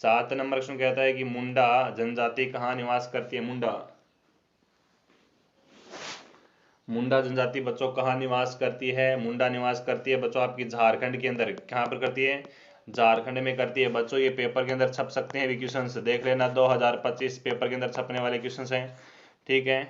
7 नंबर क्वेश्चन कहता है कि मुंडा जनजाति कहाँ निवास करती है? मुंडा जनजाति बच्चों कहाँ निवास करती है? मुंडा निवास करती है बच्चों आपकी झारखंड के अंदर। कहाँ पर करती है? झारखंड में करती है बच्चों। ये पेपर के अंदर छप सकते हैं भी क्वेश्चन, देख लेना 2025 पेपर के अंदर छपने वाले क्वेश्चन हैं, ठीक है।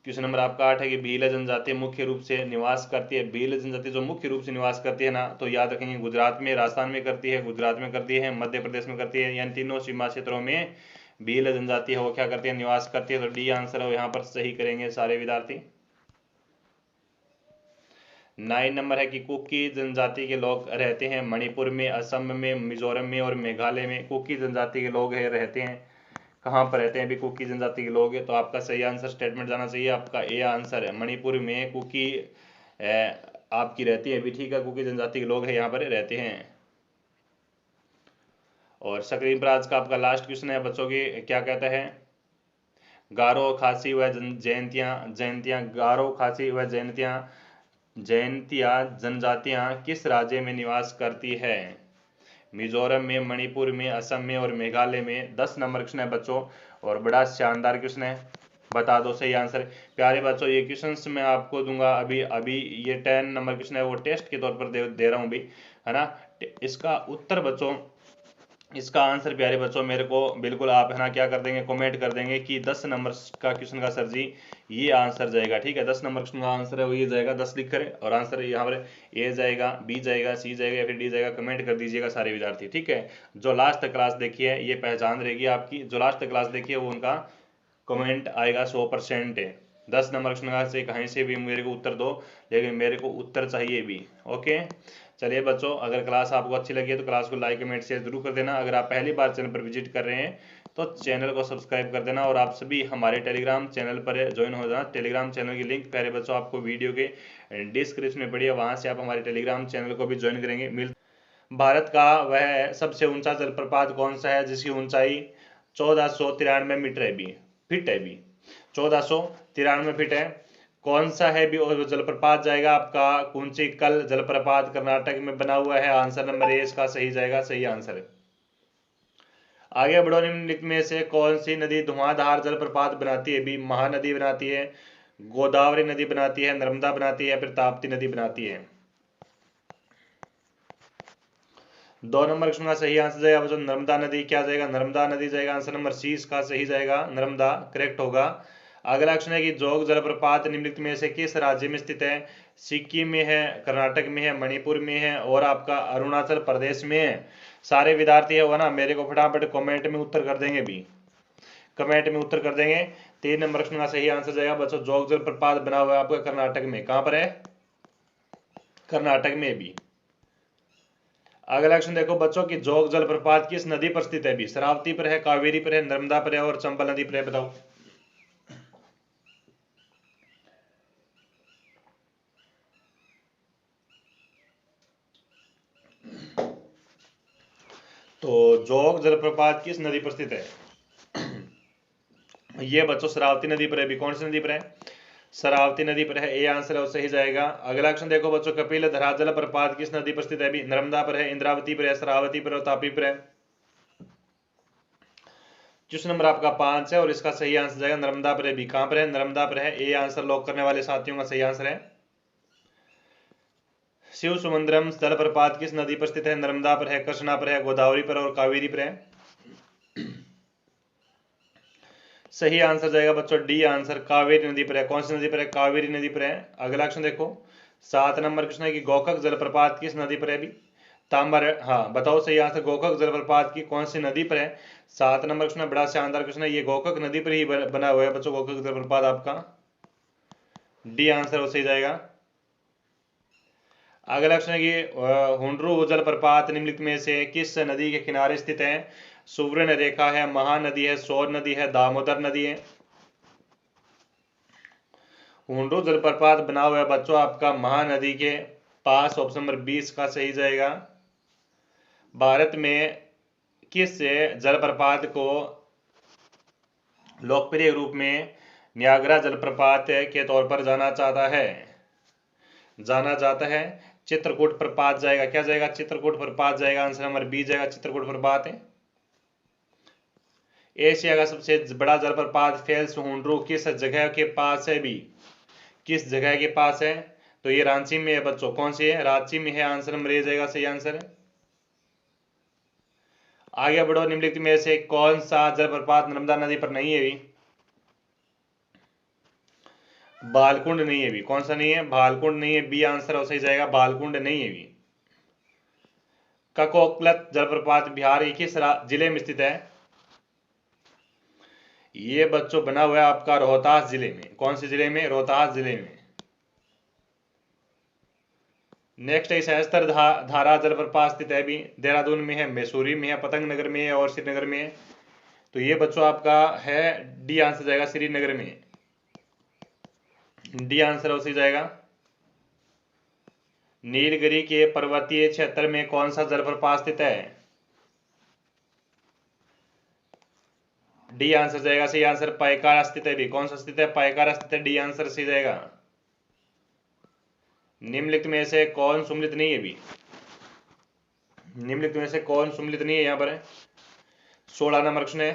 क्वेश्चन नंबर आपका 8 है कि भील जनजाति मुख्य रूप से निवास करती है। भील जनजाति जो मुख्य रूप से निवास करती है ना, तो याद रखेंगे गुजरात में, राजस्थान में करती है, गुजरात में करती है, मध्य प्रदेश में करती है। यानी तीनों सीमा क्षेत्रों में भील जनजाति है वो क्या करती है? निवास करती है। तो डी आंसर है यहाँ पर सही करेंगे सारे विद्यार्थी। 9 नंबर है कि कुकी जनजाति के लोग रहते हैं मणिपुर में, असम में, मिजोरम में और मेघालय में। कुकी जनजाति के लोग है रहते हैं कहाँ पर रहते हैं? भी कुकी जनजाति के लोग हैं। तो आपका सही आंसर स्टेटमेंट जाना चाहिए आपका ए आंसर है। मणिपुर में कुकी आपकी रहती है भी, ठीक है। कुकी जनजाति के लोग हैं यहाँ पर रहते हैं। और स्क्रीन पर आज का आपका लास्ट क्वेश्चन है बच्चों की, क्या कहता है? गारो, खासी व जयंतियाँ जयंतियाँ गारो, खासी व जयंतियाँ जयंतिया जनजातियां किस राज्य में निवास करती है? मिजोरम में, मणिपुर में, असम में और मेघालय में। 10 नंबर क्वेश्चन है बच्चों और बड़ा शानदार क्वेश्चन है, बता दो सही आंसर। प्यारे बच्चों ये क्वेश्चंस मैं आपको दूंगा अभी अभी, ये 10 नंबर क्वेश्चन है वो टेस्ट के तौर पर दे रहा हूँ भी, है ना। इसका उत्तर बच्चों, इसका आंसर प्यारे बच्चों मेरे को बिल्कुल आप है ना क्या कर देंगे, कमेंट कर देंगे कि 10 नंबर का क्वेश्चन का सर जी ये आंसर जाएगा, ठीक है। 10 नंबर क्वेश्चन का आंसर है वो ये जाएगा, 10 लिख कर, और आंसर यहाँ पर ए जाएगा, बी जाएगा, सी जाएगा या फिर डी जाएगा, कमेंट कर दीजिएगा सारे विद्यार्थी, ठीक है। जो लास्ट तक क्लास देखी है ये पहचान रहेगी आपकी, जो लास्ट तक क्लास देखी है वो उनका कमेंट आएगा 100% है। 10 नंबर क्वेश्चन से कहीं से भी मेरे को उत्तर दो, लेकिन मेरे को उत्तर चाहिए भी, ओके। चलिए बच्चों, अगर क्लास आपको अच्छी लगी है तो क्लास को लाइक कमेंट शेयर जरूर कर देना। अगर आप पहली बार चैनल पर विजिट कर रहे हैं तो चैनल को सब्सक्राइब कर देना, और आप सभी हमारे टेलीग्राम चैनल पर ज्वाइन हो जाना। टेलीग्राम चैनल की लिंक प्यारे बच्चों आपको वीडियो के डिस्क्रिप्शन में पड़ी है, वहां से आप हमारे टेलीग्राम चैनल को भी ज्वाइन करेंगे। भारत का वह सबसे ऊंचा जलप्रपात कौन सा है जिसकी ऊंचाई 1493 मीटर है भी, फिट है भी, 1493 फिट है। कौन सा है भी, और जलप्रपात जाएगा आपका कुंचिकल जलप्रपात, कर्नाटक में बना हुआ है। आंसर नंबर ए इसका सही जाएगा, सही आंसर है। आगे बढ़ो, निम्नलिखित में से कौन सी नदी धुआंधार जलप्रपात बनाती है? भी महानदी बनाती है, गोदावरी नदी बनाती है, नर्मदा बनाती है, फिर ताप्ती नदी बनाती है। 2 नंबर क्वेश्चन का सही आंसर जाएगा बच्चों नर्मदा नदी, क्या जाएगा? नर्मदा नदी जाएगा, आंसर नंबर सी इसका सही जाएगा, नर्मदा करेक्ट होगा। अगला क्वेश्चन है कि जोग जलप्रपात निम्नलिखित में से किस राज्य में स्थित है? सिक्किम में है, कर्नाटक में है, मणिपुर में है और आपका अरुणाचल प्रदेश में है। सारे विद्यार्थी है वो ना मेरे को फटाफट कमेंट में उत्तर कर देंगे भी, कमेंट में उत्तर कर देंगे। 3 नंबर क्वेश्चन का सही आंसर जाएगा बच्चों जोग जलप्रपात बना हुआ है आपका कर्नाटक में, कहां पर है? कर्नाटक में भी। अगला क्वेश्चन देखो बच्चों कि जोग जलप्रपात किस नदी पर स्थित है? भी शरावती पर है, कावेरी पर है, नर्मदा पर है और चंबल नदी पर है, बताओ। तो जोग जलप्रपात किस नदी पर स्थित है? ये बच्चों शरावती नदी पर है भी। कौन सी नदी पर है? शरावती नदी पर है, ए आंसर है वो सही जाएगा। अगला क्वेश्चन देखो बच्चों कपिल धरा जलप्रपात किस नदी पर स्थित है? भी नर्मदा पर है, इंद्रावती पर है, शरावती पर है, तापी पर है। क्वेश्चन नंबर आपका 5 है और इसका सही आंसर जाएगा नर्मदा पर है भी। कहां पर है? नर्मदा पर है, ए आंसर लॉक करने वाले साथियों का सही आंसर है। शिव सुमंद्रम जलप्रपात किस नदी पर स्थित है? नर्मदा पर है, कृष्णा पर है, गोदावरी पर और कावेरी पर है। सही आंसर जाएगा बच्चों डी आंसर, कावेरी नदी पर है। कौन सी नदी पर है? कावेरी नदी पर है। अगला क्वेश्चन देखो 7 नंबर क्वेश्चन है कि गोकक जलप्रपात किस नदी पर है? भी तांबर, हाँ बताओ सही आंसर गोकक जलप्रपात की कौन सी नदी पर है? 7 नंबर क्वेश्चन है, बड़ा शानदार क्वेश्चन है, ये गोकक नदी पर ही बना हुआ है बच्चों गोकक जलप्रपात, आपका डी आंसर हो सही जाएगा। अगला क्वेश्चन है कि हुंड्रू जलप्रपात निम्नलिखित में से किस नदी के किनारे स्थित है? सुवर्ण रेखा है, महानदी है, सोर नदी है, दामोदर नदी है। हुंड्रू जलप्रपात बना हुआ है बच्चों आपका महानदी के पास, ऑप्शन नंबर 20 का सही जाएगा। भारत में किस जलप्रपात को लोकप्रिय रूप में न्यागरा जलप्रपात के तौर पर जाना जाता है? चित्रकूट प्रपात जाएगा, क्या जाएगा? चित्रकूट प्रपात जाएगा, आंसर नंबर बी जाएगा, चित्रकूट प्रपात है। एशिया का सबसे बड़ा जलप्रपात फेल्स हुंड्रू किस जगह के पास है? भी किस जगह के पास है? तो ये रांची में है बच्चों। कौन सी है? रांची में है, आंसर नंबर ए जाएगा, सही आंसर है। आगे बढ़ो, निम्नलिखित में से कौन सा जलप्रपात नर्मदा नदी पर नहीं है? भी बालकुंड नहीं है भी। कौन सा नहीं है? बालकुंड नहीं है, बी आंसर हो सही जाएगा, बालकुंड नहीं है भी। ककोकलत जलप्रपात बिहार के किस जिले में स्थित है? ये बच्चों बना हुआ है आपका रोहतास जिले में। कौन से जिले में? रोहतास जिले में। नेक्स्ट है सहस्त्र धारा जलप्रपात स्थित है भी देहरादून में है, मैसूरी में है, पतंग नगर में है और श्रीनगर में है। तो ये बच्चों आपका है डी आंसर जाएगा, श्रीनगर में, डी आंसर हो जाएगा। नीलगिरी के पर्वतीय क्षेत्र में कौन सा जलप्रपात स्थित है? डी आंसर जाएगा सही आंसर। पायकार अस्तित्व है भी, कौन सा अस्तित्व है? पायकार अस्तित्व, डी आंसर सही जाएगा। निम्नलिखित में से कौन सुम्मिलित नहीं है भी? निम्नलिखित में से कौन सुम्मिलित नहीं है? यहाँ पर 16 नंबर प्रश्न है,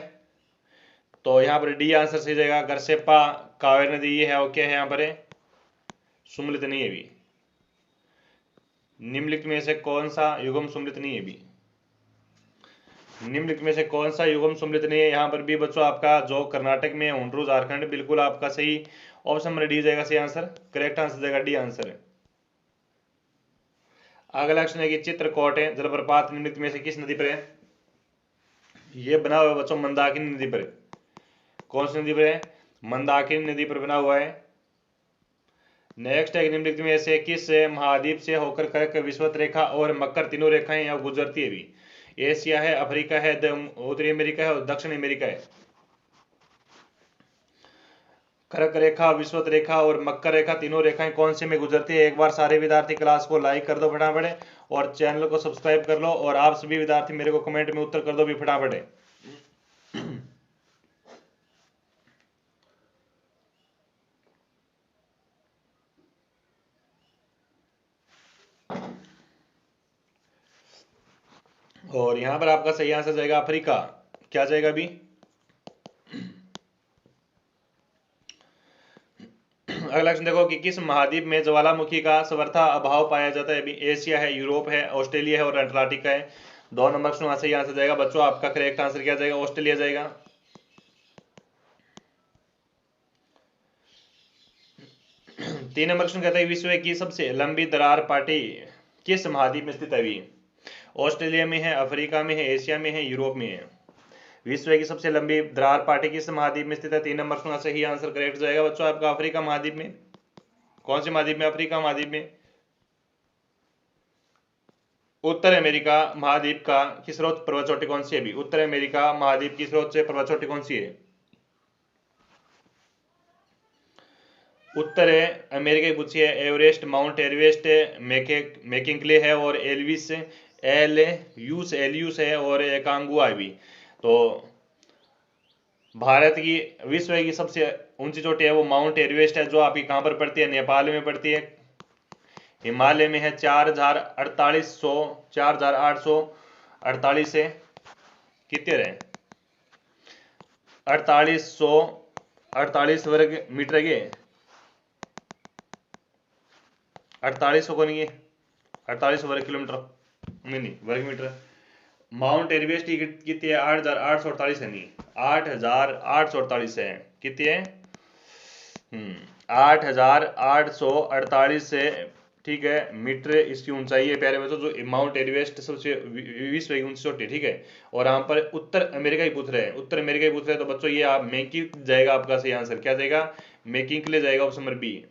तो यहाँ पर डी आंसर सही जाएगा। गरसेप्पा, कावेरी नदी, ये है ओके है, यहाँ पर सुम्मिलित नहीं है भी। निम्नलिखित में से कौन सा युग्म सुम्मिलित नहीं है भी? निम्नलिखित में से कौन सा युग्म सम्मिलित नहीं है? यहाँ पर भी बच्चों आपका जो कर्नाटक में है, हुंड्रू, झारखंड, बिल्कुल आपका सही ऑप्शन नंबर डी जाएगा सही आंसर। करेक्ट आंसर जाएगा डी आंसर है। अगला क्वेश्चन है कि चित्रकूट है जलप्रपात निम्नलिखित में से किस नदी पर है? ये बना हुआ है बच्चों मंदाकिनी नदी पर। कौन सी नदी पर है? मंदाकिनी नदी पर बना हुआ है। नेक्स्ट है निम्नलिखित में से किस महाद्वीप से होकर कर्क, विषुवत रेखा और मकर तीनों रेखाएं यहाँ गुजरती है भी? एशिया है, अफ्रीका है, उत्तरी अमेरिका है और दक्षिण अमेरिका है। कर्क रेखा, विषुवत रेखा और मकर रेखा तीनों रेखाएं कौन से में गुजरती है? एक बार सारे विद्यार्थी क्लास को लाइक कर दो फटाफट और चैनल को सब्सक्राइब कर लो, और आप सभी विद्यार्थी मेरे को कमेंट में उत्तर कर दो भी फटाफट। और यहां पर आपका सही आंसर जाएगा अफ्रीका। क्या जाएगा अभी? अगला क्वेश्चन देखो कि किस महाद्वीप में ज्वालामुखी का सर्वथा अभाव पाया जाता है? अभी एशिया है, यूरोप है, ऑस्ट्रेलिया है और अंटार्कटिका है। 2 नंबर क्वेश्चन सही आंसर जाएगा बच्चों आपका। करेक्ट आंसर क्या जाएगा? ऑस्ट्रेलिया जाएगा। 3 नंबर क्वेश्चन कहता है विश्व की सबसे लंबी दरार पार्टी किस महाद्वीप में स्थित है? अभी ऑस्ट्रेलिया में है, अफ्रीका में है, एशिया में है, यूरोप में है। विश्व की सबसे लंबी दरार पार्टी किस महाद्वीप में स्थित है? 3 नंबर का सही आंसर करेक्ट जाएगा बच्चों आपका अफ्रीका महाद्वीप में। कौन से महाद्वीप में? अफ्रीका महाद्वीप में। उत्तर अमेरिका महाद्वीप का की सर्वोच्च पर्वत चोटी कौन सी है? भी उत्तर अमेरिका महाद्वीप की सर्वोच्च पर्वत चोटी कौन सी है? उत्तर अमेरिका की पूछी है। एवरेस्ट, माउंट एवरेस्ट, मैकिंकले है और एल्विस एलियूस है और कांगुआ भी। तो भारत की विश्व की सबसे ऊंची चोटी है वो माउंट एवरेस्ट है, जो आपकी कहां पर पड़ती है? नेपाल में पड़ती है। हिमालय में है। 4,848 है। कितने रहे? 4848 वर्ग मीटर के 4800 को नहीं है, 4800 वर्ग किलोमीटर नहीं वर्ग मीटर। माउंट एवरेस्ट की कितनी है? 8,848 है, नहीं 8,848 है। कितनी है? 8,848 से ठीक है मीटर इसकी ऊंचाई है प्यारे बच्चों। जो माउंट एवरेस्ट सबसे विश्व की ऊंची चोटी ठीक है। और यहाँ पर उत्तर अमेरिका ही पूछ रहे हैं, उत्तर अमेरिका ही पूछ रहे हैं, तो बच्चों ये आप मैकिंग जाएगा आपका सही आंसर। क्या जाएगा? मैकिंग के लिए जाएगा ऑप्शन नंबर बी।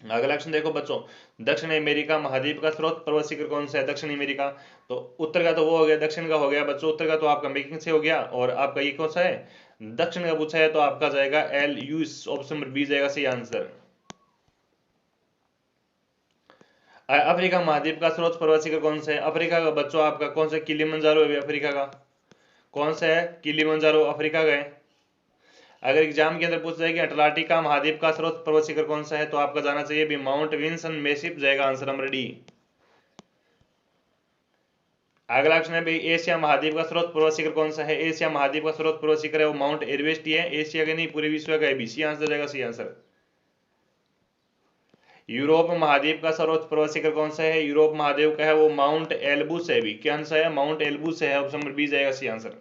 अगला क्वेश्चन देखो बच्चों, दक्षिण अमेरिका महाद्वीप का स्रोत पर्वत शिखर कौन सा है? दक्षिण अमेरिका, तो उत्तर का तो वो हो गया, दक्षिण का हो गया बच्चों। उत्तर का तो आपका मैकिंग से हो गया, और आपका ये कौन सा है? दक्षिण का पूछा है, तो आपका जाएगा L U, option number B जाएगा सही आंसर। अफ्रीका महाद्वीप का सर्वोच्च पर्वत शिखर कौन सा है? अफ्रीका का बच्चों आपका कौन सा? किलिमंजारो है अफ्रीका का। कौन सा है? किलिमंजारो अफ्रीका का है। अगर एग्जाम के अंदर पूछ जाए कि अटलांटिका महाद्वीप का सर्वोच्च पर्वत शिखर कौन सा है, तो आपका जाना चाहिए भी माउंट विंसन मेसिप जाएगा आंसर नंबर डी। अगला क्वेश्चन है भाई एशिया महाद्वीप का सर्वोच्च पर्वत शिखर कौन सा है? एशिया महाद्वीप का सर्वोच्च पर्वत शिखर है वो माउंट एवरेस्ट ही है। एशिया का नहीं, पूरे विश्व का है भी। सी आंसर जाएगा सी आंसर। यूरोप महाद्वीप का सर्वोच्च पर्वत शिखर कौन सा है? यूरोप महाद्वीप का है वो माउंट एल्बूस है भी। क्या सा है? माउंट एल्बूस है, ऑप्शन नंबर बी जाएगा सी आंसर।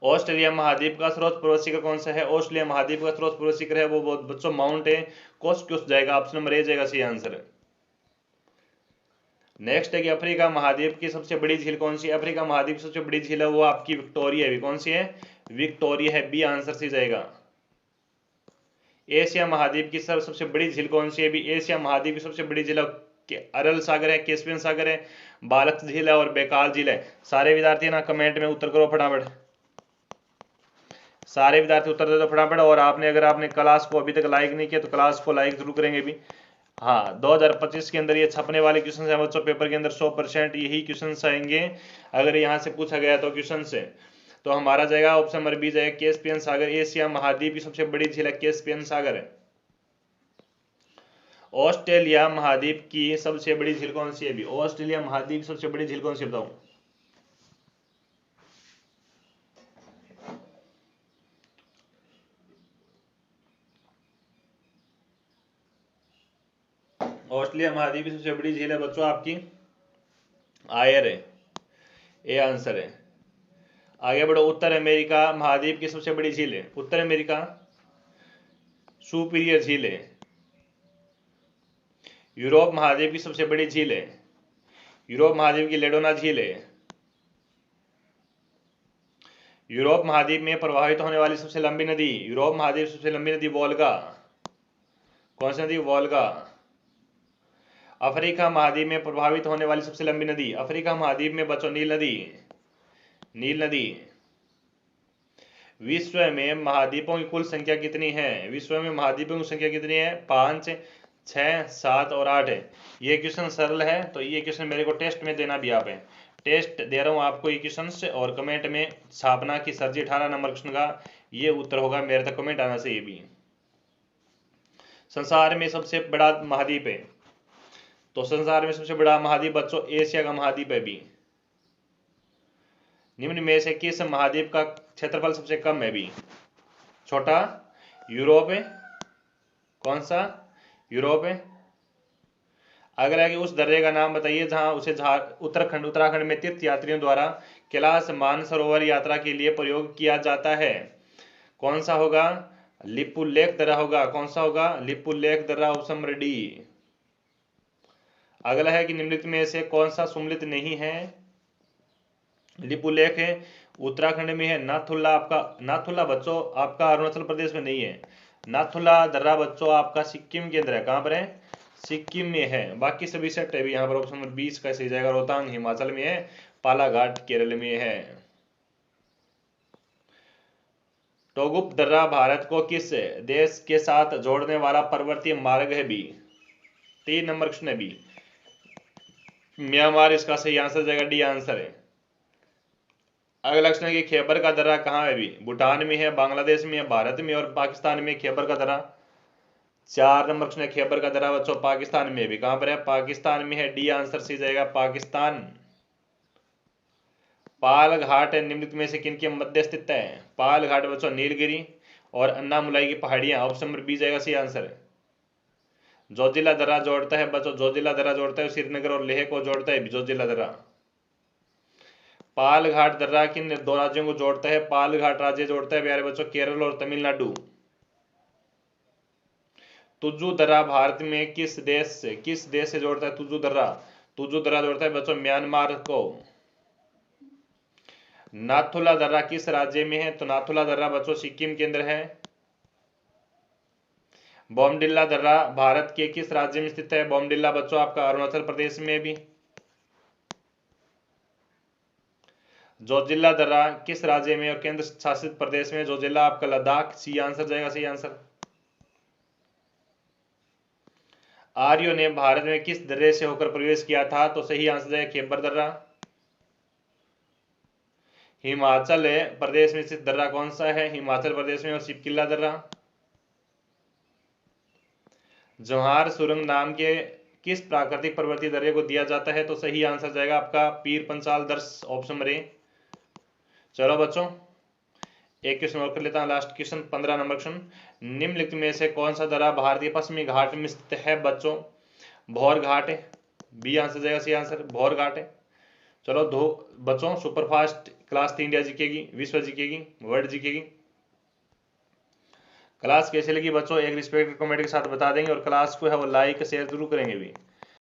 ऑस्ट्रेलिया महाद्वीप का सर्वोच्च पर्वत शिखर कौन सा है? ऑस्ट्रेलिया महाद्वीप का सर्वोच्च पर्वत शिखर है वो बच्चों माउंट कोस्क्यूस जाएगा, ऑप्शन नंबर ए जाएगा सी आंसर। नेक्स्ट है कि अफ्रीका महाद्वीप की सबसे बड़ी झील कौन सी है? अफ्रीका महाद्वीप की सबसे बड़ी झील है वो आपकी विक्टोरिया है। कौन सी है? विक्टोरिया है, बी आंसर सी जाएगा। एशिया महाद्वीप की सबसे बड़ी झील कौन सी है? भी एशिया महाद्वीप की सबसे बड़ी झील अरल सागर है, कैस्पियन सागर है, बालक झील है और बेकाल झील है। सारे विद्यार्थी ना कमेंट में उत्तर करो फटाफट, सारे विद्यार्थी उत्तर दे दो फटाफट। और अगर आपने क्लास को अभी तक लाइक नहीं किया तो क्लास को लाइक जरूर करेंगे भी। हाँ 2025 के अंदर ये छपने वाले क्वेश्चन है बच्चों, पेपर के अंदर 100% यही क्वेश्चन आएंगे अगर यहाँ से पूछा गया तो क्वेश्चन से। तो हमारा जाएगा ऑप्शन नंबर बी जाएगा कैस्पियन सागर। एशिया महाद्वीप की सबसे बड़ी झील है कैस्पियन सागर है। ऑस्ट्रेलिया महाद्वीप की सबसे बड़ी झील कौन सी है भी? ऑस्ट्रेलिया महाद्वीप की सबसे बड़ी झील कौन सी बताऊं? ऑस्ट्रेलिया महाद्वीप की सबसे बड़ी झील है बच्चों आपकी आयर है, ये आंसर है। आगे बढ़ो, उत्तर अमेरिका महाद्वीप की सबसे बड़ी झील है। उत्तर अमेरिका सुपीरियर झील है। यूरोप महाद्वीप की सबसे बड़ी झील है। यूरोप महाद्वीप की लेडोना झील है। यूरोप महाद्वीप में प्रवाहित होने वाली सबसे लंबी नदी, यूरोप महाद्वीप सबसे लंबी नदी वोल्गा। कौन सी नदी? वोल्गा। अफ्रीका महाद्वीप में प्रभावित होने वाली सबसे लंबी नदी, अफ्रीका महाद्वीप में बच्चों नील नदी। नील नदी। विश्व में महाद्वीपों की कुल संख्या कितनी है? विश्व में महाद्वीपों की संख्या कितनी है? 5, 6, 7 और 8 है। ये क्वेश्चन सरल है, तो ये क्वेश्चन मेरे को टेस्ट में देना भी आप है। टेस्ट दे रहा हूँ आपको ये क्वेश्चन से, और कमेंट में छापना कि सर जी 18 नंबर क्वेश्चन का ये उत्तर होगा। मेरे तक कमेंट आना चाहिए भी। संसार में सबसे बड़ा महाद्वीप है, तो संसार में सबसे बड़ा महाद्वीप बच्चों एशिया का महाद्वीप है भी। निम्न में से किस महाद्वीप का क्षेत्रफल सबसे कम है भी? छोटा यूरोप है। कौन सा? यूरोप है। अगला कि उस दर्रे का नाम बताइए जहां उसे उत्तराखंड में तीर्थ यात्रियों द्वारा कैलाश मानसरोवर यात्रा के लिए प्रयोग किया जाता है। कौन सा होगा? लिपुलेख दर्रा होगा। कौन सा होगा? लिपुलेख दर्रा, ऑप्शन नंबर डी। अगला है कि निम्नलिखित में से कौन सा सुमेलित नहीं है? लिपुलेख है, उत्तराखंड में है। नाथुला आपका, नाथुला बच्चों आपका अरुणाचल प्रदेश में नहीं है। नाथुला दर्रा बच्चों आपका सिक्किम के अंदर है। कहां पर है? सिक्किम में है। बाकी सभी सेट है भी। यहाँ पर ऑप्शन नंबर 20 कैसे जाएगा? रोहतांग हिमाचल में है, पालाघाट केरल में है। टोगुप दर्रा भारत को किस देश के साथ जोड़ने वाला पर्वतीय मार्ग है भी? 3 नंबर क्वेश्चन है भी। म्यांमार इसका सही आंसर जाएगा, डी आंसर है। अगला क्वेश्चन है कि खैबर का दर्रा कहाँ है भी? भूटान में है, बांग्लादेश में है, भारत में और पाकिस्तान में खैबर का दर्रा। 4 नंबर क्वेश्चन है खैबर का दर्रा बच्चों पाकिस्तान में भी। कहां पर है? पाकिस्तान में है, डी आंसर सी जाएगा, पाकिस्तान। पाल घाट निम्नलिखित में से किनके मध्य स्थित है? पाल घाट बच्चों नीलगिरी और अन्नामुलाई की पहाड़ियां, ऑप्शन नंबर बी जाएगा, सी आंसर है। जोजिला दर्रा जोड़ता है बच्चों, जोजिला दर्रा जोड़ता है श्रीनगर और लेह को जोड़ता है जोजिला दर्रा। पाल घाट दर्रा किन 2 राज्यों को जोड़ता है? पाल घाट राज्य जोड़ता है प्यारे बच्चों केरल और तमिलनाडु। तुजू दर्रा भारत में किस देश से जोड़ता है? तुजू दर्रा जोड़ता है बच्चों म्यांमार को। नाथुला दर्रा किस राज्य में है? तो नाथुला दर्रा बच्चों सिक्किम के अंदर है। बोमडिल्ला दर्रा भारत के किस राज्य में स्थित है? बोमडिल्ला बच्चों आपका अरुणाचल प्रदेश में भी। जोजिला दर्रा किस राज्य में और केंद्र शासित प्रदेश में? जोजिला आपका लद्दाख, सी आंसर जाएगा, सी आंसर। आर्यों ने भारत में किस दर्रे से होकर प्रवेश किया था? तो सही आंसर जाएगा खैबर दर्रा। हिमाचल प्रदेश में स्थित दर्रा कौन सा है? हिमाचल प्रदेश में और शिपकिला दर्रा। जवाहर सुरंग नाम के किस प्राकृतिक पर्वतीय दर्रे को दिया जाता है? तो सही आंसर जाएगा आपका पीर पंचाल दर्श, ऑप्शन नंबर ए। चलो बच्चों एक क्वेश्चन और कर लेता हूं, लास्ट क्वेश्चन 15 नंबर क्वेश्चन। निम्नलिखित में से कौन सा दर्रा भारतीय पश्चिमी घाट में स्थित है बच्चों? भौर घाट है, बी आंसर जाएगा, सी आंसर भौर घाट है। चलो दो बच्चों सुपरफास्ट क्लास 3 इंडिया जीकेगी, विश्व जीकेगी, वर्ल्ड जीकेगी। क्लास कैसे लगी बच्चों एक रिस्पेक्ट कमेंट के साथ बता देंगे, और क्लास को है वो लाइक शेयर जरूर करेंगे भी।